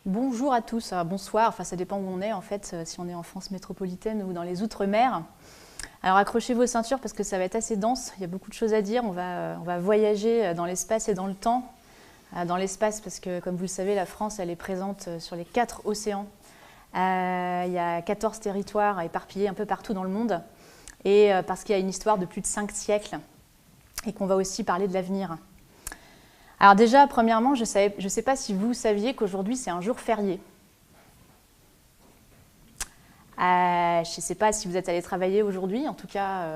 Bonjour à tous, bonsoir, enfin ça dépend où on est en fait, si on est en France métropolitaine ou dans les Outre-mer. Alors accrochez vos ceintures parce que ça va être assez dense, il y a beaucoup de choses à dire, on va voyager dans l'espace et dans le temps. Dans l'espace parce que comme vous le savez, la France elle est présente sur les 4 océans. Il y a 14 territoires éparpillés un peu partout dans le monde et parce qu'il y a une histoire de plus de 5 siècles et qu'on va aussi parler de l'avenir. Alors déjà, premièrement, je ne sais pas si vous saviez qu'aujourd'hui c'est un jour férié. Je ne sais pas si vous êtes allé travailler aujourd'hui, en tout cas,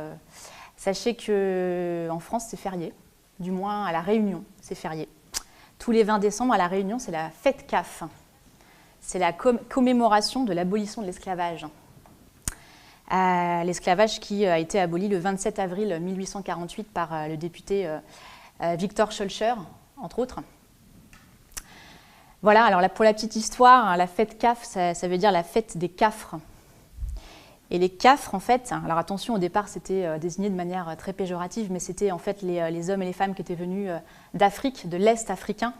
sachez qu'en France c'est férié, du moins à La Réunion c'est férié. Tous les 20 décembre à La Réunion c'est la fête CAF, c'est la commémoration de l'abolition de l'esclavage. L'esclavage qui a été aboli le 27 avril 1848 par le député Victor Schœlcher, entre autres. Voilà, alors pour la petite histoire, la fête CAF, ça veut dire la fête des cafres. Et les cafres, en fait, alors attention, au départ, c'était désigné de manière très péjorative, mais c'était en fait les hommes et les femmes qui étaient venus d'Afrique, de l'Est africain.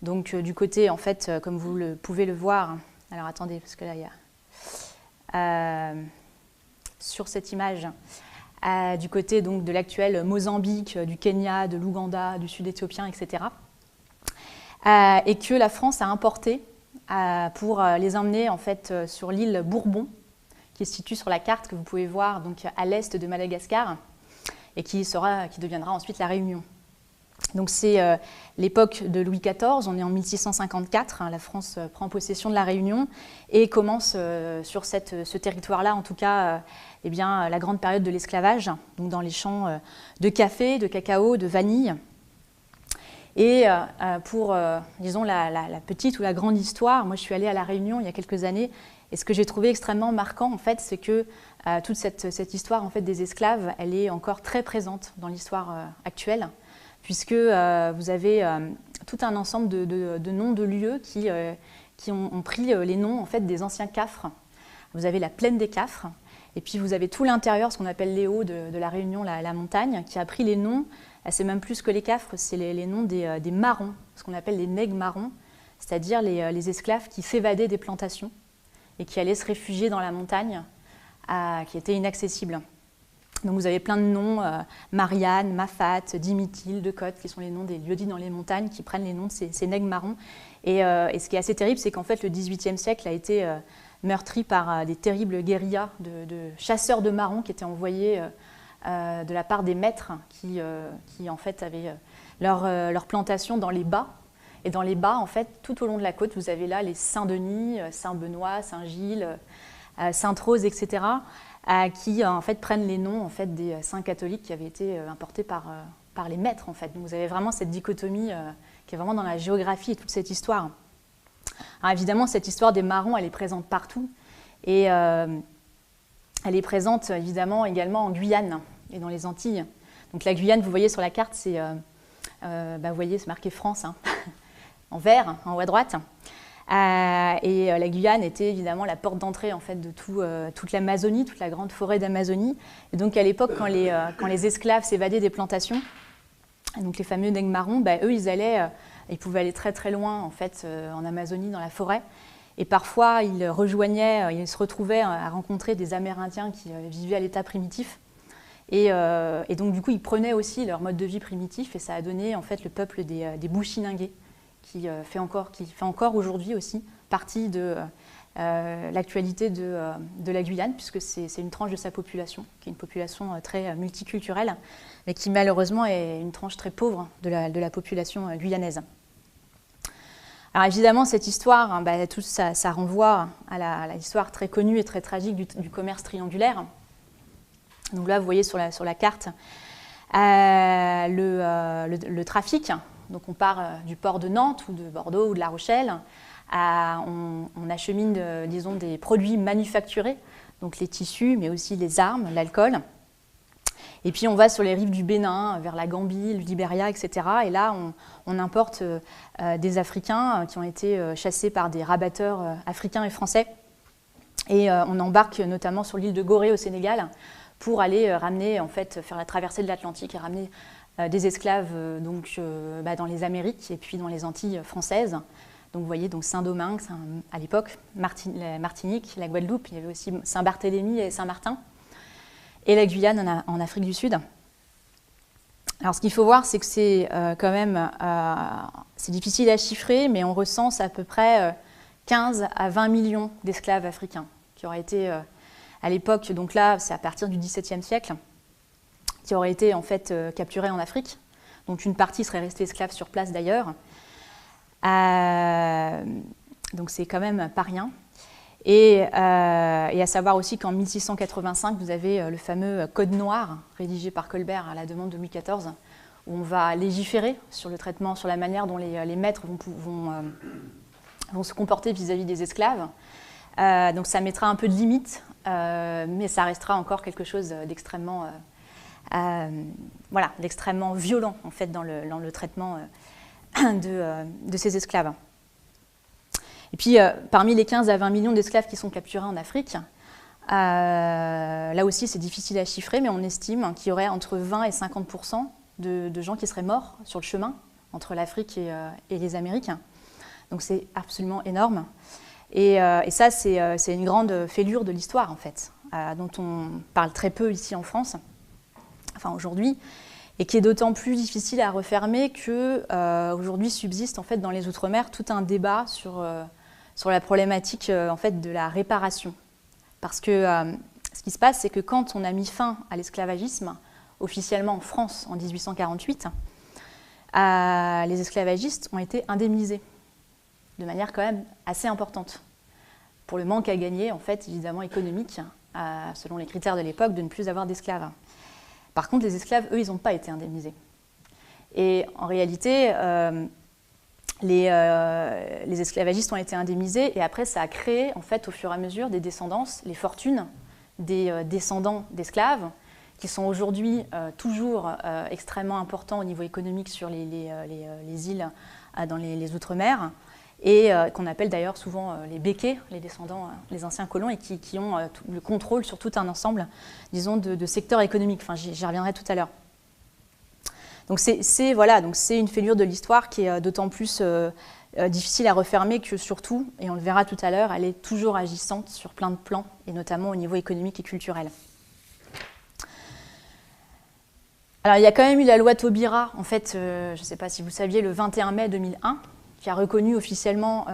Donc du côté, en fait, comme vous pouvez le voir, alors attendez, parce que là, il y a sur cette image, du côté donc, de l'actuel Mozambique, du Kenya, de l'Ouganda, du sud éthiopien, etc. Et que la France a importé pour les emmener en fait, sur l'île Bourbon, qui se situe sur la carte que vous pouvez voir donc, à l'est de Madagascar, et qui deviendra ensuite la Réunion. Donc c'est l'époque de Louis XIV, on est en 1654, la France prend possession de la Réunion et commence sur ce territoire-là, en tout cas, eh bien, la grande période de l'esclavage, donc dans les champs de café, de cacao, de vanille. Et pour, disons, la petite ou la grande histoire, moi je suis allée à La Réunion il y a quelques années, et ce que j'ai trouvé extrêmement marquant, en fait, c'est que toute cette histoire en fait, des esclaves, elle est encore très présente dans l'histoire actuelle, puisque vous avez tout un ensemble de noms de lieux qui ont pris les noms en fait, des anciens cafres. Vous avez la plaine des cafres, et puis vous avez tout l'intérieur, ce qu'on appelle les hauts de La Réunion, la montagne, qui a pris les noms, c'est même plus que les cafres, c'est les noms des marrons, ce qu'on appelle les nègres marrons, c'est-à-dire les esclaves qui s'évadaient des plantations et qui allaient se réfugier dans la montagne, qui était inaccessible. Donc vous avez plein de noms, Marianne, Mafat, Dimitil, Decotte, qui sont les noms des lieux-dits dans les montagnes, qui prennent les noms de ces nègres marrons. Et ce qui est assez terrible, c'est qu'en fait le XVIIIe siècle a été meurtri par des terribles guérillas de chasseurs de marrons qui étaient envoyés de la part des maîtres qui en fait avaient leur plantation dans les bas. Et dans les bas, en fait, tout au long de la côte, vous avez là les Saint-Denis, Saint-Benoît, Saint-Gilles, Sainte-Rose, etc., qui en fait prennent les noms en fait, des saints catholiques qui avaient été importés par les maîtres. En fait. Donc vous avez vraiment cette dichotomie qui est vraiment dans la géographie et toute cette histoire. Alors évidemment, cette histoire des marrons, elle est présente partout. Et elle est présente évidemment également en Guyane et dans les Antilles. Donc la Guyane, vous voyez sur la carte, c'est vous voyez, c'est marqué France, hein, en vert, en haut à droite. Et la Guyane était évidemment la porte d'entrée en fait, de toute l'Amazonie, toute la grande forêt d'Amazonie. Et donc à l'époque, quand les esclaves s'évadaient des plantations, donc les fameux nègres marrons, eux, ils pouvaient aller très très loin en fait, en Amazonie, dans la forêt. Et parfois, ils se retrouvaient à rencontrer des Amérindiens qui vivaient à l'état primitif. Et donc, du coup, ils prenaient aussi leur mode de vie primitif et ça a donné en fait, le peuple des Bushinengués qui fait encore aujourd'hui aussi partie de l'actualité de la Guyane, puisque c'est une tranche de sa population, qui est une population très multiculturelle, mais qui malheureusement est une tranche très pauvre de la population guyanaise. Alors évidemment, cette histoire, hein, tout ça renvoie à l'histoire très connue et très tragique du commerce triangulaire. Donc là, vous voyez sur la carte le trafic. Donc on part du port de Nantes ou de Bordeaux ou de La Rochelle. On achemine, disons, des produits manufacturés, donc les tissus, mais aussi les armes, l'alcool. Et puis on va sur les rives du Bénin, vers la Gambie, le Libéria, etc. Et là, on importe des Africains qui ont été chassés par des rabatteurs africains et français. Et on embarque notamment sur l'île de Gorée au Sénégal pour aller ramener, en fait, faire la traversée de l'Atlantique et ramener des esclaves dans les Amériques et puis dans les Antilles françaises. Donc vous voyez, donc Saint-Domingue, à l'époque, la Martinique, la Guadeloupe, il y avait aussi Saint-Barthélemy et Saint-Martin, et la Guyane en Afrique du Sud. Alors ce qu'il faut voir, c'est que c'est quand même, c'est difficile à chiffrer, mais on recense à peu près 15 à 20 millions d'esclaves africains qui auraient été, à l'époque, donc là c'est à partir du XVIIe siècle, qui auraient été en fait capturés en Afrique. Donc une partie serait restée esclave sur place d'ailleurs. Donc c'est quand même pas rien. Et à savoir aussi qu'en 1685, vous avez le fameux Code noir, rédigé par Colbert à la demande de Louis XIV, où on va légiférer sur le traitement, sur la manière dont les maîtres vont se comporter vis-à-vis des esclaves. Donc ça mettra un peu de limite, mais ça restera encore quelque chose d'extrêmement d'extrêmement violent en fait, dans le traitement de ces esclaves. Et puis, parmi les 15 à 20 millions d'esclaves qui sont capturés en Afrique, là aussi c'est difficile à chiffrer, mais on estime qu'il y aurait entre 20 et 50% de gens qui seraient morts sur le chemin entre l'Afrique et les Amériques. Donc c'est absolument énorme. Et ça, c'est une grande fêlure de l'histoire, en fait, dont on parle très peu ici en France, enfin aujourd'hui, et qui est d'autant plus difficile à refermer qu'aujourd'hui subsiste en fait, dans les Outre-mer tout un débat sur la problématique en fait, de la réparation. Parce que ce qui se passe, c'est que quand on a mis fin à l'esclavagisme, officiellement en France en 1848, les esclavagistes ont été indemnisés de manière quand même assez importante pour le manque à gagner, en fait, évidemment économique, selon les critères de l'époque, de ne plus avoir d'esclaves. Par contre, les esclaves, eux, ils n'ont pas été indemnisés. Et en réalité, les esclavagistes ont été indemnisés et après, ça a créé, en fait, au fur et à mesure, des descendances, les fortunes des descendants d'esclaves, qui sont aujourd'hui toujours extrêmement importants au niveau économique sur les îles dans les Outre-mer, et qu'on appelle d'ailleurs souvent les béquets, les descendants, les anciens colons, et qui ont le contrôle sur tout un ensemble, disons, de secteurs économiques. Enfin, j'y reviendrai tout à l'heure. Donc c'est une fêlure de l'histoire qui est d'autant plus difficile à refermer que surtout, et on le verra tout à l'heure, elle est toujours agissante sur plein de plans, et notamment au niveau économique et culturel. Alors il y a quand même eu la loi Taubira, en fait, je ne sais pas si vous saviez, le 21 mai 2001, qui a reconnu officiellement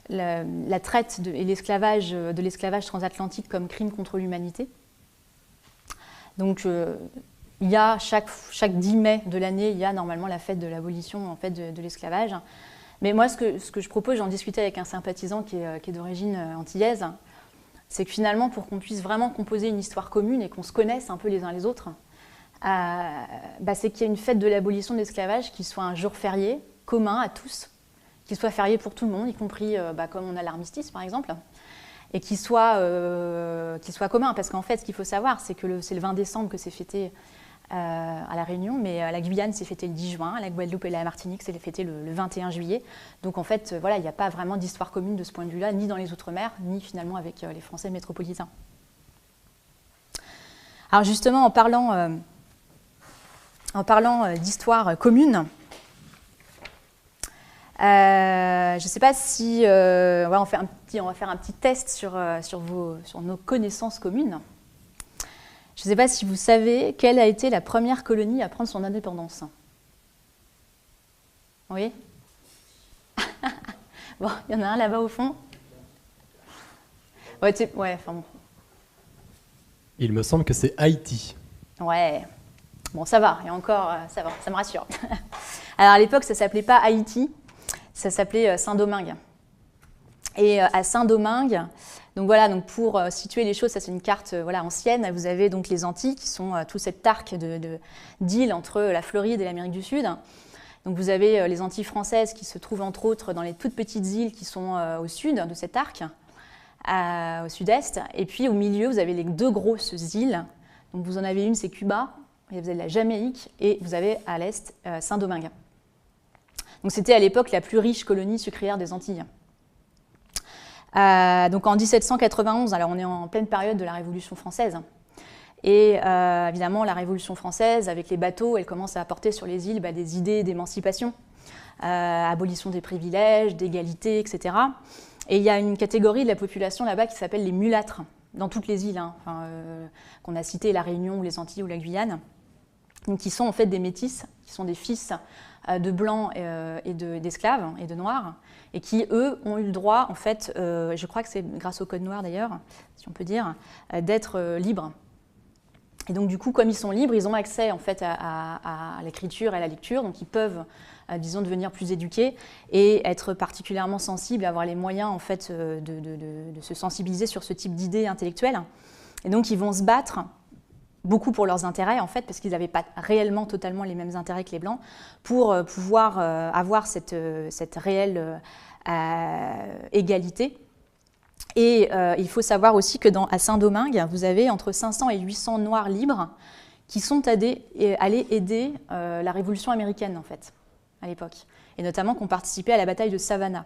la traite et de l'esclavage transatlantique comme crime contre l'humanité. Donc il y a chaque 10 mai de l'année, il y a normalement la fête de l'abolition en fait, de l'esclavage. Mais moi, ce que je propose, j'en discutais avec un sympathisant qui est d'origine antillaise, c'est que finalement, pour qu'on puisse vraiment composer une histoire commune et qu'on se connaisse un peu les uns les autres, c'est qu'il y ait une fête de l'abolition de l'esclavage qui soit un jour férié, commun à tous, qui soit férié pour tout le monde, y compris comme on a l'armistice par exemple, et qui soit commun. Parce qu'en fait, ce qu'il faut savoir, c'est que c'est le 20 décembre que c'est fêté à La Réunion, mais la Guyane, c'est fêté le 10 juin, la Guadeloupe et la Martinique, c'est fêté le 21 juillet. Donc en fait, il n'y a pas vraiment d'histoire commune de ce point de vue-là, ni dans les Outre-mer, ni finalement avec les Français métropolitains. Alors justement, en parlant d'histoire commune, je ne sais pas si on va faire un petit test sur nos connaissances communes. Je ne sais pas si vous savez quelle a été la première colonie à prendre son indépendance. Oui. Bon, il y en a un là-bas au fond. Ouais, enfin bon. Il me semble que c'est Haïti. Ouais. Bon, ça va, et encore, ça va, ça me rassure. Alors à l'époque, ça ne s'appelait pas Haïti, ça s'appelait Saint-Domingue. Et à Saint-Domingue, donc voilà, donc pour situer les choses, ça c'est une carte ancienne, vous avez donc les Antilles qui sont tout cet arc d'îles entre la Floride et l'Amérique du Sud. Donc vous avez les Antilles françaises qui se trouvent entre autres dans les toutes petites îles qui sont au sud de cet arc, au sud-est. Et puis au milieu, vous avez les deux grosses îles. Donc vous en avez une, c'est Cuba, et vous avez la Jamaïque, et vous avez à l'est Saint-Domingue. Donc c'était à l'époque la plus riche colonie sucrière des Antilles. Donc en 1791, alors on est en pleine période de la Révolution française, et évidemment la Révolution française, avec les bateaux, elle commence à apporter sur les îles des idées d'émancipation, abolition des privilèges, d'égalité, etc. Et il y a une catégorie de la population là-bas qui s'appelle les mulâtres, dans toutes les îles, qu'on a citées, la Réunion ou les Antilles ou la Guyane, donc qui sont en fait des métis, qui sont des fils de blancs et d'esclaves et de noirs, et qui, eux, ont eu le droit, en fait, je crois que c'est grâce au Code noir d'ailleurs, si on peut dire, d'être libres. Et donc, du coup, comme ils sont libres, ils ont accès, en fait, à l'écriture et à la lecture, donc ils peuvent, disons, devenir plus éduqués et être particulièrement sensibles, avoir les moyens, en fait, de se sensibiliser sur ce type d'idées intellectuelles. Et donc, ils vont se battre beaucoup pour leurs intérêts, en fait, parce qu'ils n'avaient pas réellement totalement les mêmes intérêts que les Blancs, pour pouvoir avoir cette réelle égalité. Et il faut savoir aussi que à Saint-Domingue, vous avez entre 500 et 800 Noirs libres qui sont allés aider la Révolution américaine, en fait, à l'époque, et notamment qui ont participé à la bataille de Savannah.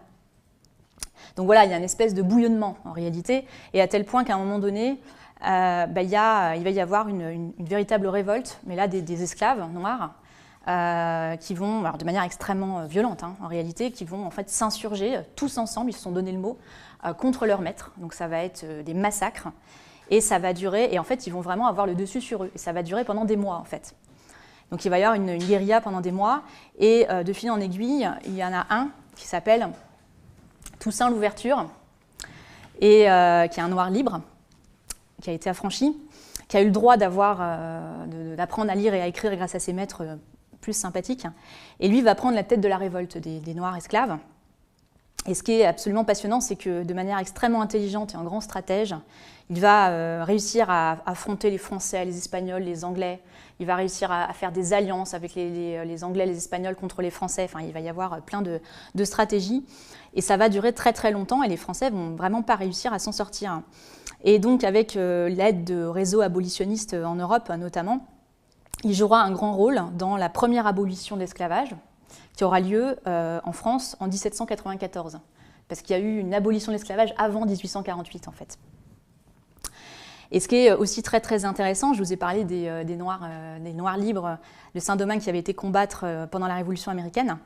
Donc voilà, il y a une espèce de bouillonnement, en réalité, et à tel point qu'à un moment donné, il va y avoir une véritable révolte, mais là des esclaves noirs qui vont, alors de manière extrêmement violente en réalité, qui vont en fait s'insurger tous ensemble, ils se sont donné le mot, contre leur maître. Donc ça va être des massacres et ça va durer, et en fait ils vont vraiment avoir le dessus sur eux, et ça va durer pendant des mois en fait. Donc il va y avoir une guérilla pendant des mois, et de fil en aiguille, il y en a un qui s'appelle Toussaint Louverture, et qui est un noir libre, qui a été affranchi, qui a eu le droit d'apprendre à lire et à écrire grâce à ses maîtres plus sympathiques. Et lui va prendre la tête de la révolte des Noirs esclaves. Et ce qui est absolument passionnant, c'est que de manière extrêmement intelligente et un grand stratège, il va réussir à affronter les Français, les Espagnols, les Anglais. Il va réussir à faire des alliances avec les Anglais, les Espagnols contre les Français. Enfin, il va y avoir plein de stratégies. Et ça va durer très très longtemps et les Français vont vraiment pas réussir à s'en sortir. Et donc, avec l'aide de réseaux abolitionnistes en Europe notamment, il jouera un grand rôle dans la première abolition de l'esclavage, qui aura lieu en France en 1794. Parce qu'il y a eu une abolition de l'esclavage avant 1848, en fait. Et ce qui est aussi très très intéressant, je vous ai parlé des Noirs libres de Saint-Domingue qui avaient été combattre pendant la Révolution américaine.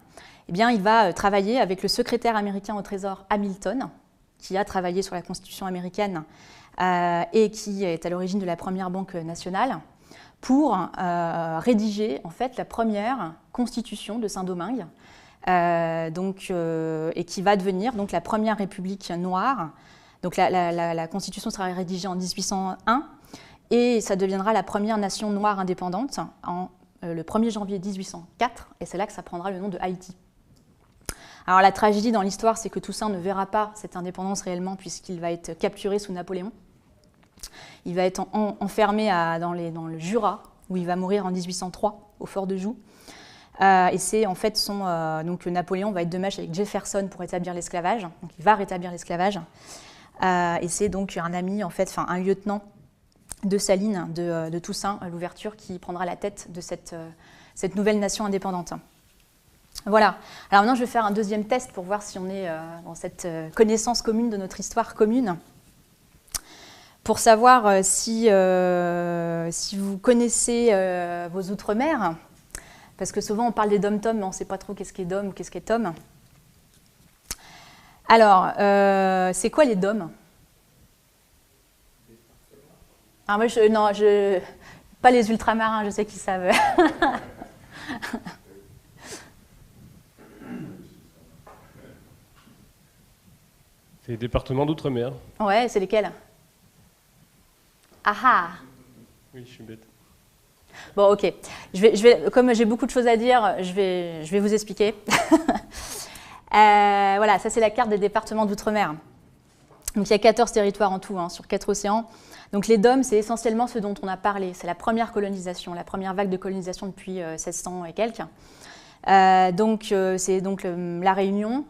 Eh bien, il va travailler avec le secrétaire américain au Trésor Hamilton, qui a travaillé sur la Constitution américaine et qui est à l'origine de la première banque nationale, pour rédiger en fait la première constitution de Saint-Domingue, et qui va devenir donc la première république noire. Donc la constitution sera rédigée en 1801 et ça deviendra la première nation noire indépendante le 1er janvier 1804, et c'est là que ça prendra le nom de Haïti. Alors la tragédie dans l'histoire, c'est que Toussaint ne verra pas cette indépendance réellement puisqu'il va être capturé sous Napoléon. Il va être enfermé dans le Jura, où il va mourir en 1803, au fort de Joux. Et c'est en fait donc Napoléon va être de mèche avec Jefferson pour rétablir l'esclavage. Donc il va rétablir l'esclavage. Et c'est donc un ami, en fait, un lieutenant de sa ligne de Toussaint Louverture qui prendra la tête de cette nouvelle nation indépendante. Voilà. Alors maintenant, je vais faire un deuxième test pour voir si on est dans cette connaissance commune de notre histoire commune. Pour savoir si vous connaissez vos outre-mer, parce que souvent on parle des dom-tom, mais on ne sait pas trop qu'est-ce qu'est dom ou qu'est-ce qu'est tom. Alors, c'est quoi les dom? Alors moi, pas les ultramarins, je sais qu'ils savent. C'est les départements d'outre-mer. Ouais, c'est lesquels? Ah ah! Oui, je suis bête. Bon, ok. Comme j'ai beaucoup de choses à dire, je vais vous expliquer. Voilà, ça c'est la carte des départements d'outre-mer. Donc il y a 14 territoires en tout, sur 4 océans. Donc les DOM, c'est essentiellement ce dont on a parlé. C'est la première colonisation, la première vague de colonisation depuis 1600 et quelques. C'est donc la Réunion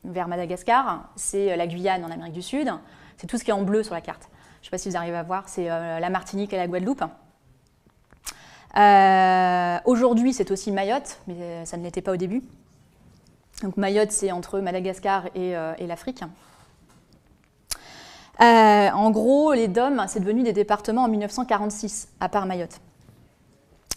vers Madagascar, c'est la Guyane en Amérique du Sud, c'est tout ce qui est en bleu sur la carte. Je ne sais pas si vous arrivez à voir, c'est la Martinique et la Guadeloupe. Aujourd'hui, c'est aussi Mayotte, mais ça ne l'était pas au début. Donc Mayotte, c'est entre Madagascar et l'Afrique. En gros, les DOM, c'est devenu des départements en 1946, à part Mayotte.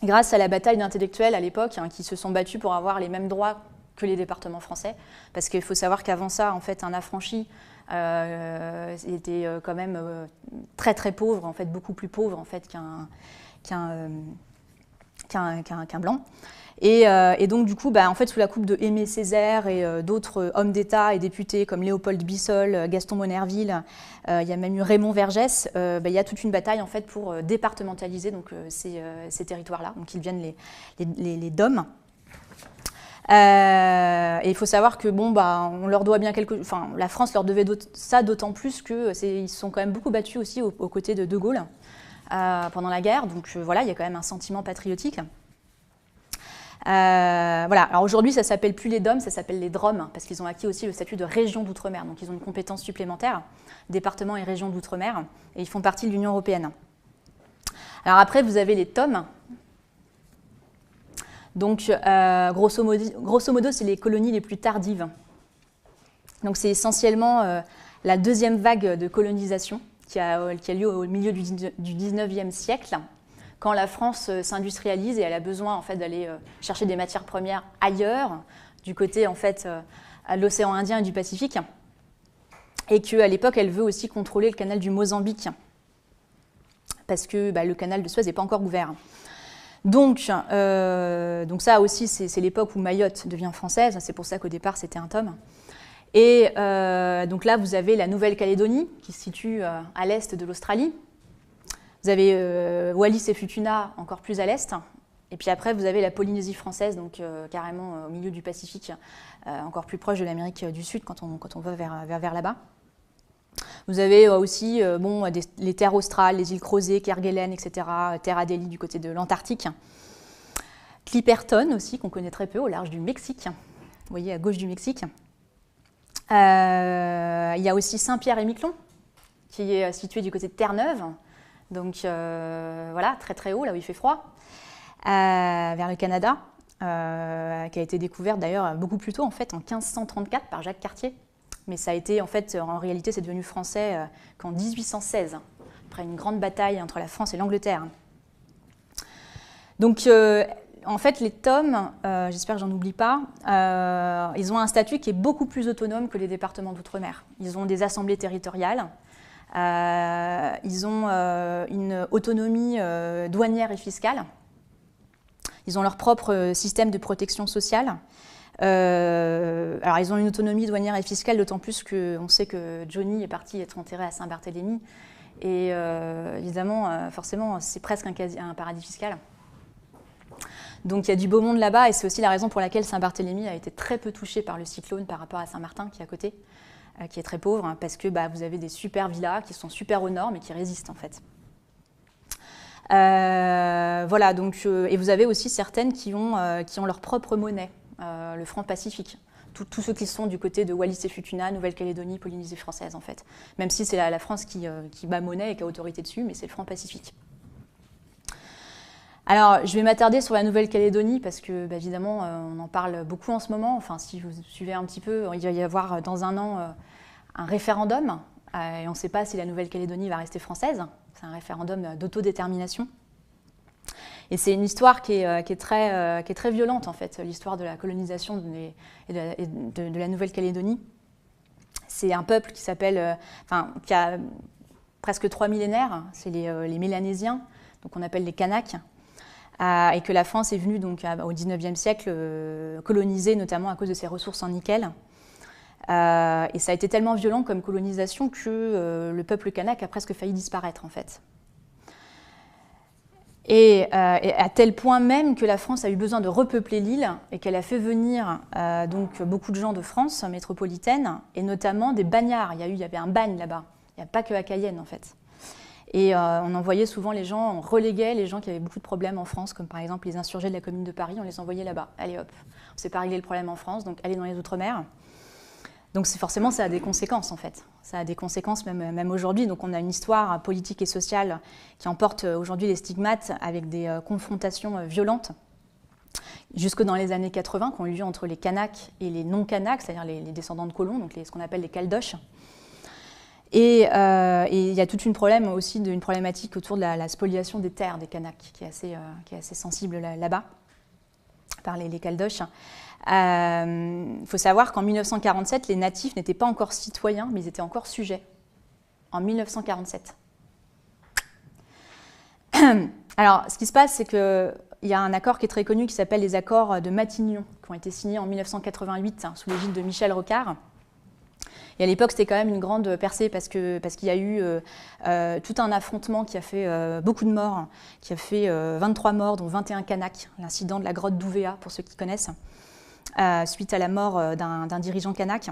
Grâce à la bataille d'intellectuels à l'époque, qui se sont battus pour avoir les mêmes droits que les départements français, parce qu'il faut savoir qu'avant ça, en fait, un affranchi était quand même très très pauvre, en fait, beaucoup plus pauvre en fait qu'un blanc. Et donc du coup, en fait, sous la coupe de Aimé Césaire et d'autres hommes d'État et députés comme Léopold Bissol, Gaston Monnerville, il y a même eu Raymond Vergès, il y a toute une bataille en fait pour départementaliser donc, ces territoires-là, donc ils deviennent les DOM. Et il faut savoir que on leur doit bien la France leur devait ça d'autant plus qu'ils se sont quand même beaucoup battus aussi aux côtés de Gaulle pendant la guerre. Donc voilà, il y a quand même un sentiment patriotique. Voilà. Alors aujourd'hui, ça s'appelle plus les DOM, ça s'appelle les DROM, parce qu'ils ont acquis aussi le statut de région d'outre-mer. Donc ils ont une compétence supplémentaire, département et région d'outre-mer, et ils font partie de l'Union européenne. Alors après, vous avez les TOM. Donc grosso modo, c'est les colonies les plus tardives. Donc c'est essentiellement la deuxième vague de colonisation qui a lieu au milieu du 19e siècle, quand la France s'industrialise et elle a besoin en fait, d'aller chercher des matières premières ailleurs, du côté en fait, de l'océan Indien et du Pacifique, et qu'à l'époque, elle veut aussi contrôler le canal du Mozambique, parce que le canal de Suez n'est pas encore ouvert. Donc ça aussi, c'est l'époque où Mayotte devient française, c'est pour ça qu'au départ, c'était un tome. Et donc là, vous avez la Nouvelle-Calédonie, qui se situe à l'est de l'Australie. Vous avez Wallis et Futuna, encore plus à l'est. Et puis après, vous avez la Polynésie française, donc carrément au milieu du Pacifique, encore plus proche de l'Amérique du Sud quand on va vers là-bas. Vous avez aussi les terres australes, les îles Crozet, Kerguelen, etc., Terre Adélie du côté de l'Antarctique. Clipperton aussi, qu'on connaît très peu, au large du Mexique. Vous voyez, à gauche du Mexique. Il y a aussi Saint-Pierre-et-Miquelon, qui est situé du côté de Terre-Neuve. Donc voilà, très très haut, là où il fait froid, vers le Canada, qui a été découverte d'ailleurs beaucoup plus tôt, en fait, en 1534 par Jacques Cartier. Mais ça a été, en fait, en réalité, c'est devenu français qu'en 1816, après une grande bataille entre la France et l'Angleterre. Donc, en fait, les TOM, j'espère que j'en oublie pas, ils ont un statut qui est beaucoup plus autonome que les départements d'outre-mer. Ils ont des assemblées territoriales. Ils ont une autonomie douanière et fiscale. Ils ont leur propre système de protection sociale. Alors, ils ont une autonomie douanière et fiscale, d'autant plus qu'on sait que Johnny est parti être enterré à Saint-Barthélemy. Et évidemment, forcément, c'est presque un paradis fiscal. Donc, il y a du beau monde là-bas, et c'est aussi la raison pour laquelle Saint-Barthélemy a été très peu touché par le cyclone par rapport à Saint-Martin, qui est à côté. Qui est très pauvre, parce que vous avez des super villas qui sont super au nord, mais qui résistent en fait. Voilà, donc, et vous avez aussi certaines qui ont leur propre monnaie, le franc pacifique. Tous ceux qui sont du côté de Wallis et Futuna, Nouvelle-Calédonie, Polynésie française en fait. Même si c'est la France qui bat monnaie et qui a autorité dessus, mais c'est le franc pacifique. Alors, je vais m'attarder sur la Nouvelle-Calédonie parce que, évidemment, on en parle beaucoup en ce moment. Enfin, si vous suivez un petit peu, il va y avoir dans un an un référendum. Et on ne sait pas si la Nouvelle-Calédonie va rester française. C'est un référendum d'autodétermination. Et c'est une histoire qui est très violente, en fait, l'histoire de la colonisation de la Nouvelle-Calédonie. C'est un peuple qui qui a presque 3 millénaires. C'est les Mélanésiens, donc on appelle les Kanaks. Et que la France est venue donc, au XIXe siècle coloniser, notamment à cause de ses ressources en nickel. Et ça a été tellement violent comme colonisation que le peuple kanak a presque failli disparaître, en fait. Et à tel point même que la France a eu besoin de repeupler l'île et qu'elle a fait venir donc, beaucoup de gens de France métropolitaine, et notamment des bagnards. Il y avait un bagne là-bas. Il n'y a pas que à Cayenne, en fait. Et on envoyait souvent les gens, on reléguait les gens qui avaient beaucoup de problèmes en France, comme par exemple les insurgés de la Commune de Paris, on les envoyait là-bas. Allez hop, on ne sait pas régler le problème en France, donc allez dans les Outre-mer. Donc forcément, ça a des conséquences en fait. Ça a des conséquences même aujourd'hui. Donc on a une histoire politique et sociale qui emporte aujourd'hui les stigmates avec des confrontations violentes jusque dans les années 80 qui ont eu lieu entre les Kanaks et les non-Kanaks, c'est-à-dire les descendants de colons, donc ce qu'on appelle les Caldoches. Et il y a toute une problématique autour de la spoliation des terres des Kanaks qui est assez sensible là-bas par les Caldoches. Il faut savoir qu'en 1947, les natifs n'étaient pas encore citoyens, mais ils étaient encore sujets. En 1947. Alors, ce qui se passe, c'est qu'il y a un accord qui est très connu qui s'appelle les accords de Matignon, qui ont été signés en 1988 sous l'égide de Michel Rocard. Et à l'époque, c'était quand même une grande percée parce qu'il y a eu tout un affrontement qui a fait beaucoup de morts, qui a fait 23 morts, dont 21 Kanaks, l'incident de la grotte d'Ouvéa, pour ceux qui connaissent, suite à la mort d'un dirigeant kanak.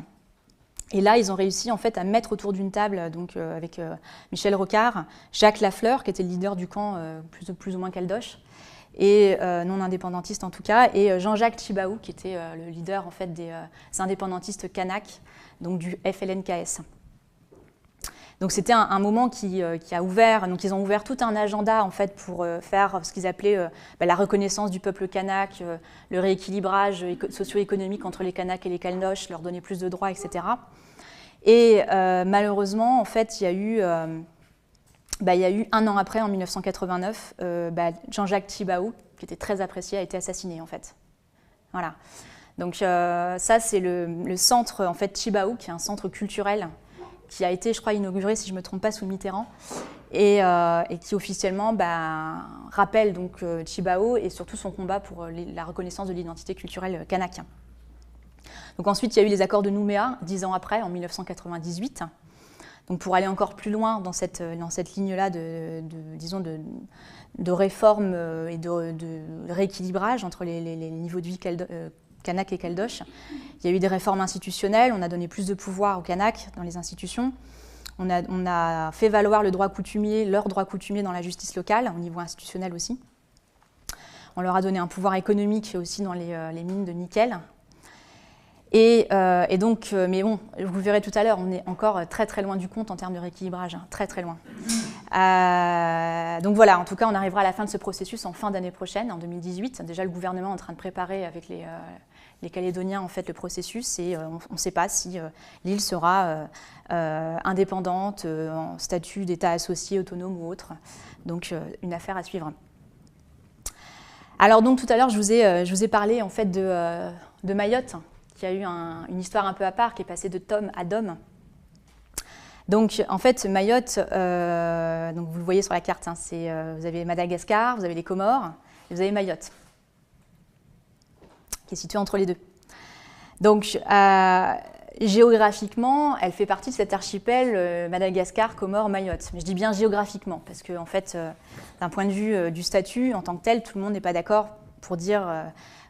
Et là, ils ont réussi en fait à mettre autour d'une table, donc avec Michel Rocard, Jacques Lafleur, qui était le leader du camp, plus ou moins caldoche, et non indépendantiste en tout cas, et Jean-Jacques Tjibaou, qui était le leader en fait des indépendantistes kanaks, donc du FLNKS. Donc c'était un moment qui a ouvert, donc ils ont ouvert tout un agenda en fait pour faire ce qu'ils appelaient la reconnaissance du peuple kanak, le rééquilibrage socio-économique entre les kanaks et les caldoches, leur donner plus de droits, etc. Et malheureusement, en fait, il y a eu un an après, en 1989, Jean-Jacques Tjibaou, qui était très apprécié, a été assassiné en fait. Voilà. Donc ça, c'est le centre en fait Tjibaou, qui est un centre culturel qui a été, je crois, inauguré, si je ne me trompe pas, sous Mitterrand, et qui officiellement rappelle donc Tjibaou et surtout son combat pour la reconnaissance de l'identité culturelle kanak. Donc ensuite, il y a eu les accords de Nouméa, 10 ans après, en 1998. Donc pour aller encore plus loin dans cette ligne-là de réforme et de rééquilibrage entre les niveaux de vie kanak et caldoche, il y a eu des réformes institutionnelles, on a donné plus de pouvoir aux kanaks dans les institutions, on a fait valoir leur droit coutumier dans la justice locale, au niveau institutionnel aussi. On leur a donné un pouvoir économique aussi dans les mines de nickel. Et donc, mais bon, vous verrez tout à l'heure, on est encore très très loin du compte en termes de rééquilibrage, hein, très très loin. Donc voilà, en tout cas, on arrivera à la fin de ce processus en fin d'année prochaine, en 2018. Déjà, le gouvernement est en train de préparer avec les Calédoniens en fait le processus, et on ne sait pas si l'île sera indépendante, en statut d'État associé, autonome ou autre. Donc une affaire à suivre. Alors donc tout à l'heure, je vous ai parlé en fait de Mayotte, qui a eu une histoire un peu à part, qui est passée de tome à dôme. Donc, en fait, Mayotte, donc vous le voyez sur la carte, hein, vous avez Madagascar, vous avez les Comores, et vous avez Mayotte, qui est située entre les deux. Donc, géographiquement, elle fait partie de cet archipel Madagascar, Comores, Mayotte. Mais je dis bien géographiquement, parce que, en fait, d'un point de vue du statut, en tant que tel, tout le monde n'est pas d'accord pour dire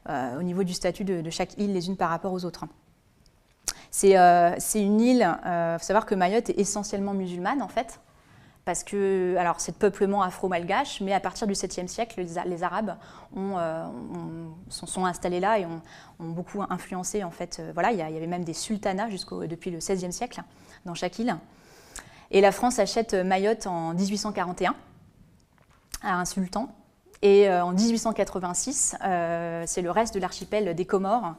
au niveau du statut de chaque île les unes par rapport aux autres. C'est une île, il faut savoir que Mayotte est essentiellement musulmane en fait, parce que, alors c'est de peuplement afro-malgache, mais à partir du 7e siècle, les Arabes sont installés là et ont beaucoup influencé en fait. Voilà, il y avait même des sultanats depuis le 16e siècle dans chaque île. Et la France achète Mayotte en 1841 à un sultan. Et en 1886, c'est le reste de l'archipel des Comores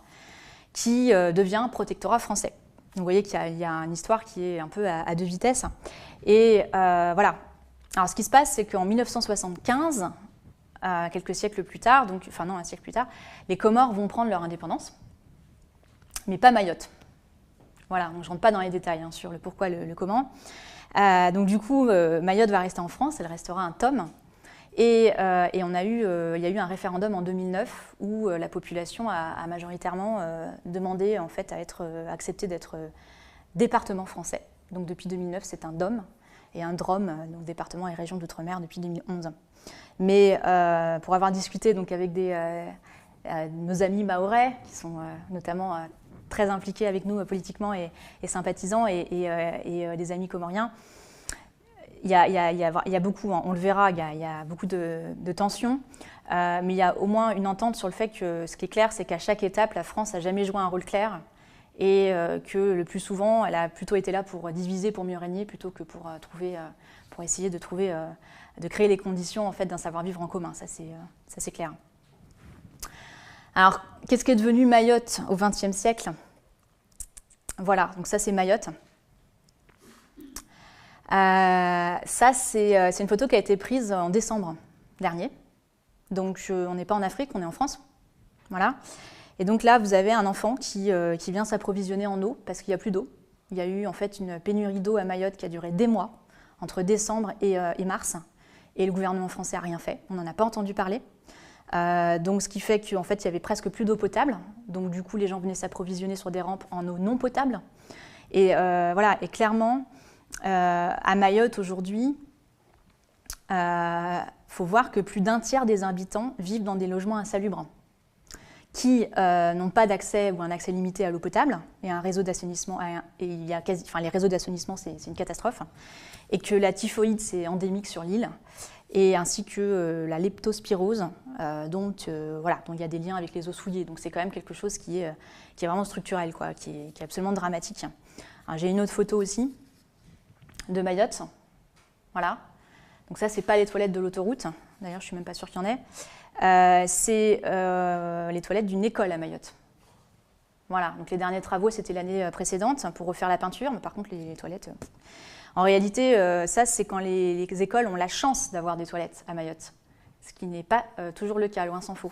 qui devient protectorat français. Donc vous voyez qu'il y a une histoire qui est un peu à deux vitesses. Et voilà. Alors ce qui se passe, c'est qu'en 1975, quelques siècles plus tard, enfin non, un siècle plus tard, les Comores vont prendre leur indépendance, mais pas Mayotte. Voilà, donc je ne rentre pas dans les détails sur le pourquoi, le comment. Donc du coup, Mayotte va rester en France, elle restera un tome. Et il y a eu un référendum en 2009 où la population a majoritairement demandé en fait, à être acceptée d'être département français. Donc depuis 2009, c'est un DOM et un DROM, donc département et région d'outre-mer, depuis 2011. Mais pour avoir discuté donc, avec nos amis mahorais, qui sont notamment très impliqués avec nous politiquement et sympathisants, et des amis comoriens, il y a beaucoup, on le verra, il y a beaucoup de tensions, mais il y a au moins une entente sur le fait que ce qui est clair, c'est qu'à chaque étape, la France n'a jamais joué un rôle clair et que le plus souvent, elle a plutôt été là pour diviser, pour mieux régner, plutôt que pour essayer de créer les conditions en fait, d'un savoir-vivre en commun. Ça, c'est clair. Alors, qu'est-ce qui est devenu Mayotte au XXe siècle? Voilà, donc ça, c'est Mayotte. Ça, c'est une photo qui a été prise en décembre dernier. Donc, on n'est pas en Afrique, on est en France. Voilà. Et donc là, vous avez un enfant qui vient s'approvisionner en eau parce qu'il n'y a plus d'eau. Il y a eu en fait une pénurie d'eau à Mayotte qui a duré des mois, entre décembre et mars. Et le gouvernement français n'a rien fait, on n'en a pas entendu parler. Donc ce qui fait qu'en fait, il y avait presque plus d'eau potable. Donc du coup, les gens venaient s'approvisionner sur des rampes en eau non potable. Et voilà, et clairement, à Mayotte aujourd'hui, faut voir que plus d'un tiers des habitants vivent dans des logements insalubres, qui n'ont pas d'accès ou un accès limité à l'eau potable, et un réseau d'assainissement, les réseaux d'assainissement, c'est une catastrophe, et que la typhoïde, c'est endémique sur l'île, et ainsi que la leptospirose, dont il y a des liens avec les eaux souillées. Donc c'est quand même quelque chose qui est vraiment structurel, quoi, qui est absolument dramatique. Alors, j'ai une autre photo aussi de Mayotte. Voilà. Donc ça, c'est pas les toilettes de l'autoroute. D'ailleurs, je suis même pas sûre qu'il y en ait. C'est les toilettes d'une école à Mayotte. Voilà, donc les derniers travaux, c'était l'année précédente pour refaire la peinture, mais par contre, les toilettes... En réalité, ça, c'est quand les écoles ont la chance d'avoir des toilettes à Mayotte, ce qui n'est pas toujours le cas, loin s'en faut.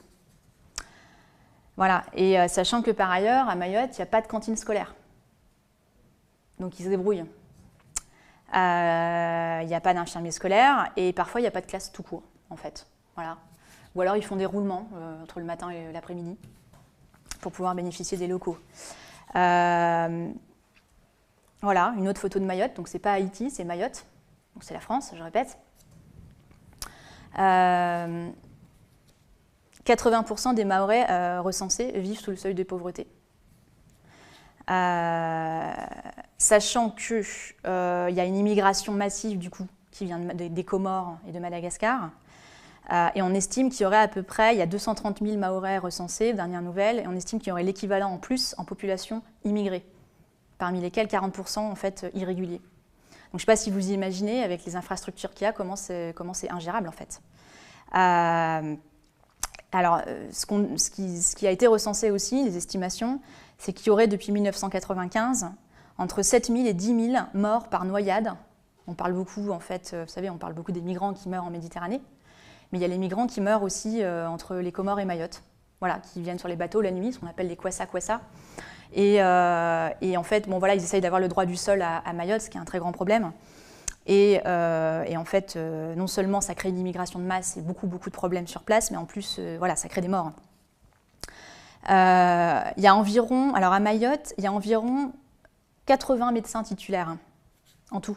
Voilà, et sachant que par ailleurs, à Mayotte, il n'y a pas de cantine scolaire. Donc ils se débrouillent. Il n'y a pas d'infirmier scolaire, et parfois, il n'y a pas de classe tout court, en fait. Voilà. Ou alors ils font des roulements entre le matin et l'après-midi pour pouvoir bénéficier des locaux. Voilà, une autre photo de Mayotte. Donc c'est pas Haïti, c'est Mayotte. Donc c'est la France, je répète. 80% des Mahorais recensés vivent sous le seuil de pauvreté. Sachant qu'il y a une immigration massive du coup qui vient des Comores et de Madagascar. Et on estime qu'il y aurait à peu près, il y a 230 000 Mahorais recensés, dernière nouvelle, et on estime qu'il y aurait l'équivalent en plus en population immigrée, parmi lesquels 40% en fait irréguliers. Donc je ne sais pas si vous imaginez, avec les infrastructures qu'il y a, comment c'est ingérable en fait. Alors, ce qui a été recensé aussi, les estimations, c'est qu'il y aurait depuis 1995 entre 7 000 et 10 000 morts par noyade. On parle beaucoup, en fait, vous savez, on parle beaucoup des migrants qui meurent en Méditerranée, mais il y a les migrants qui meurent aussi entre les Comores et Mayotte, voilà, qui viennent sur les bateaux la nuit, ce qu'on appelle les kwassa-kwassa. Et en fait, bon, voilà, ils essayent d'avoir le droit du sol à Mayotte, ce qui est un très grand problème. Et en fait, non seulement ça crée une immigration de masse et beaucoup de problèmes sur place, mais en plus, voilà, ça crée des morts. Il y a environ, alors à Mayotte, il y a environ 80 médecins titulaires en tout.